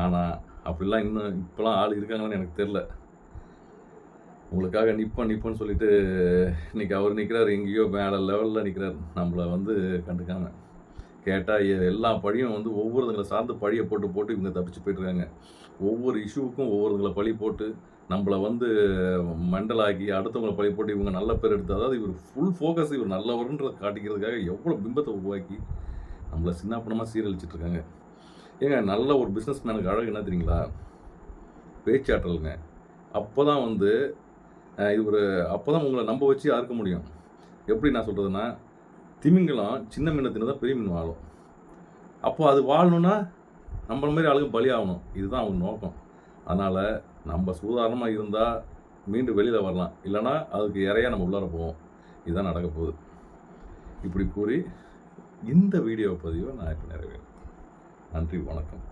ஆனால் அப்படிலாம் இன்னும் இப்போலாம் ஆள் இருக்காங்கன்னு எனக்கு தெரில. உங்களுக்காக நிற்பேன்னு சொல்லிட்டு இன்றைக்கி அவர் நிற்கிறார், எங்கேயோ மேலே லெவலில் நிற்கிறார், நம்மளை வந்து கண்டுக்காம. கேட்டால் எல்லா பழியும் வந்து ஒவ்வொருத்தங்களை சார்ந்து பழியை போட்டு இவங்க தப்பிச்சு போயிட்டுருக்காங்க. ஒவ்வொரு இஷ்யூவுக்கும் ஒவ்வொருத்தங்களை பழி போட்டு நம்மளை வந்து மெண்டலாக்கி அடுத்தவங்களை பழி போட்டு இவங்க நல்ல பேர் எடுத்து, அதாவது இவர் ஃபுல் ஃபோக்கஸ் இவர் நல்லவருன்றதை காட்டிக்கிறதுக்காக எவ்வளோ பிம்பத்தை உருவாக்கி நம்மளை சின்னப்பணமாக சீரழிச்சிட்ருக்காங்க. ஏங்க நல்ல ஒரு பிஸ்னஸ் மேனுக்கு அழகு என்ன தெரியுங்களா? பேச்சாற்றலுங்க. அப்போ தான் வந்து அப்போ தான் உங்களை நம்ப வச்சு அறுக்க முடியும். எப்படி நான் சொல்கிறதுன்னா, திமிங்கலம் சின்ன மீனை தின்னு தான் பெரிய மீன் வாழும். அப்போது அது வாழணுன்னா நம்மள மாதிரி ஆளுங்க பலி ஆகணும். இதுதான் அவங்க நோக்கம். அதனால் நம்ம சூதாரணமாக இருந்தால் மீண்டும் வெளியில் வரலாம், இல்லைனா அதுக்கு இறையாக நம்ம உள்ளார போவோம். இதுதான் நடக்க போகுது. இப்படி கூறி இந்த வீடியோ பதிவை நான் இப்போ நிறைவேறேன். நன்றி, வணக்கம்.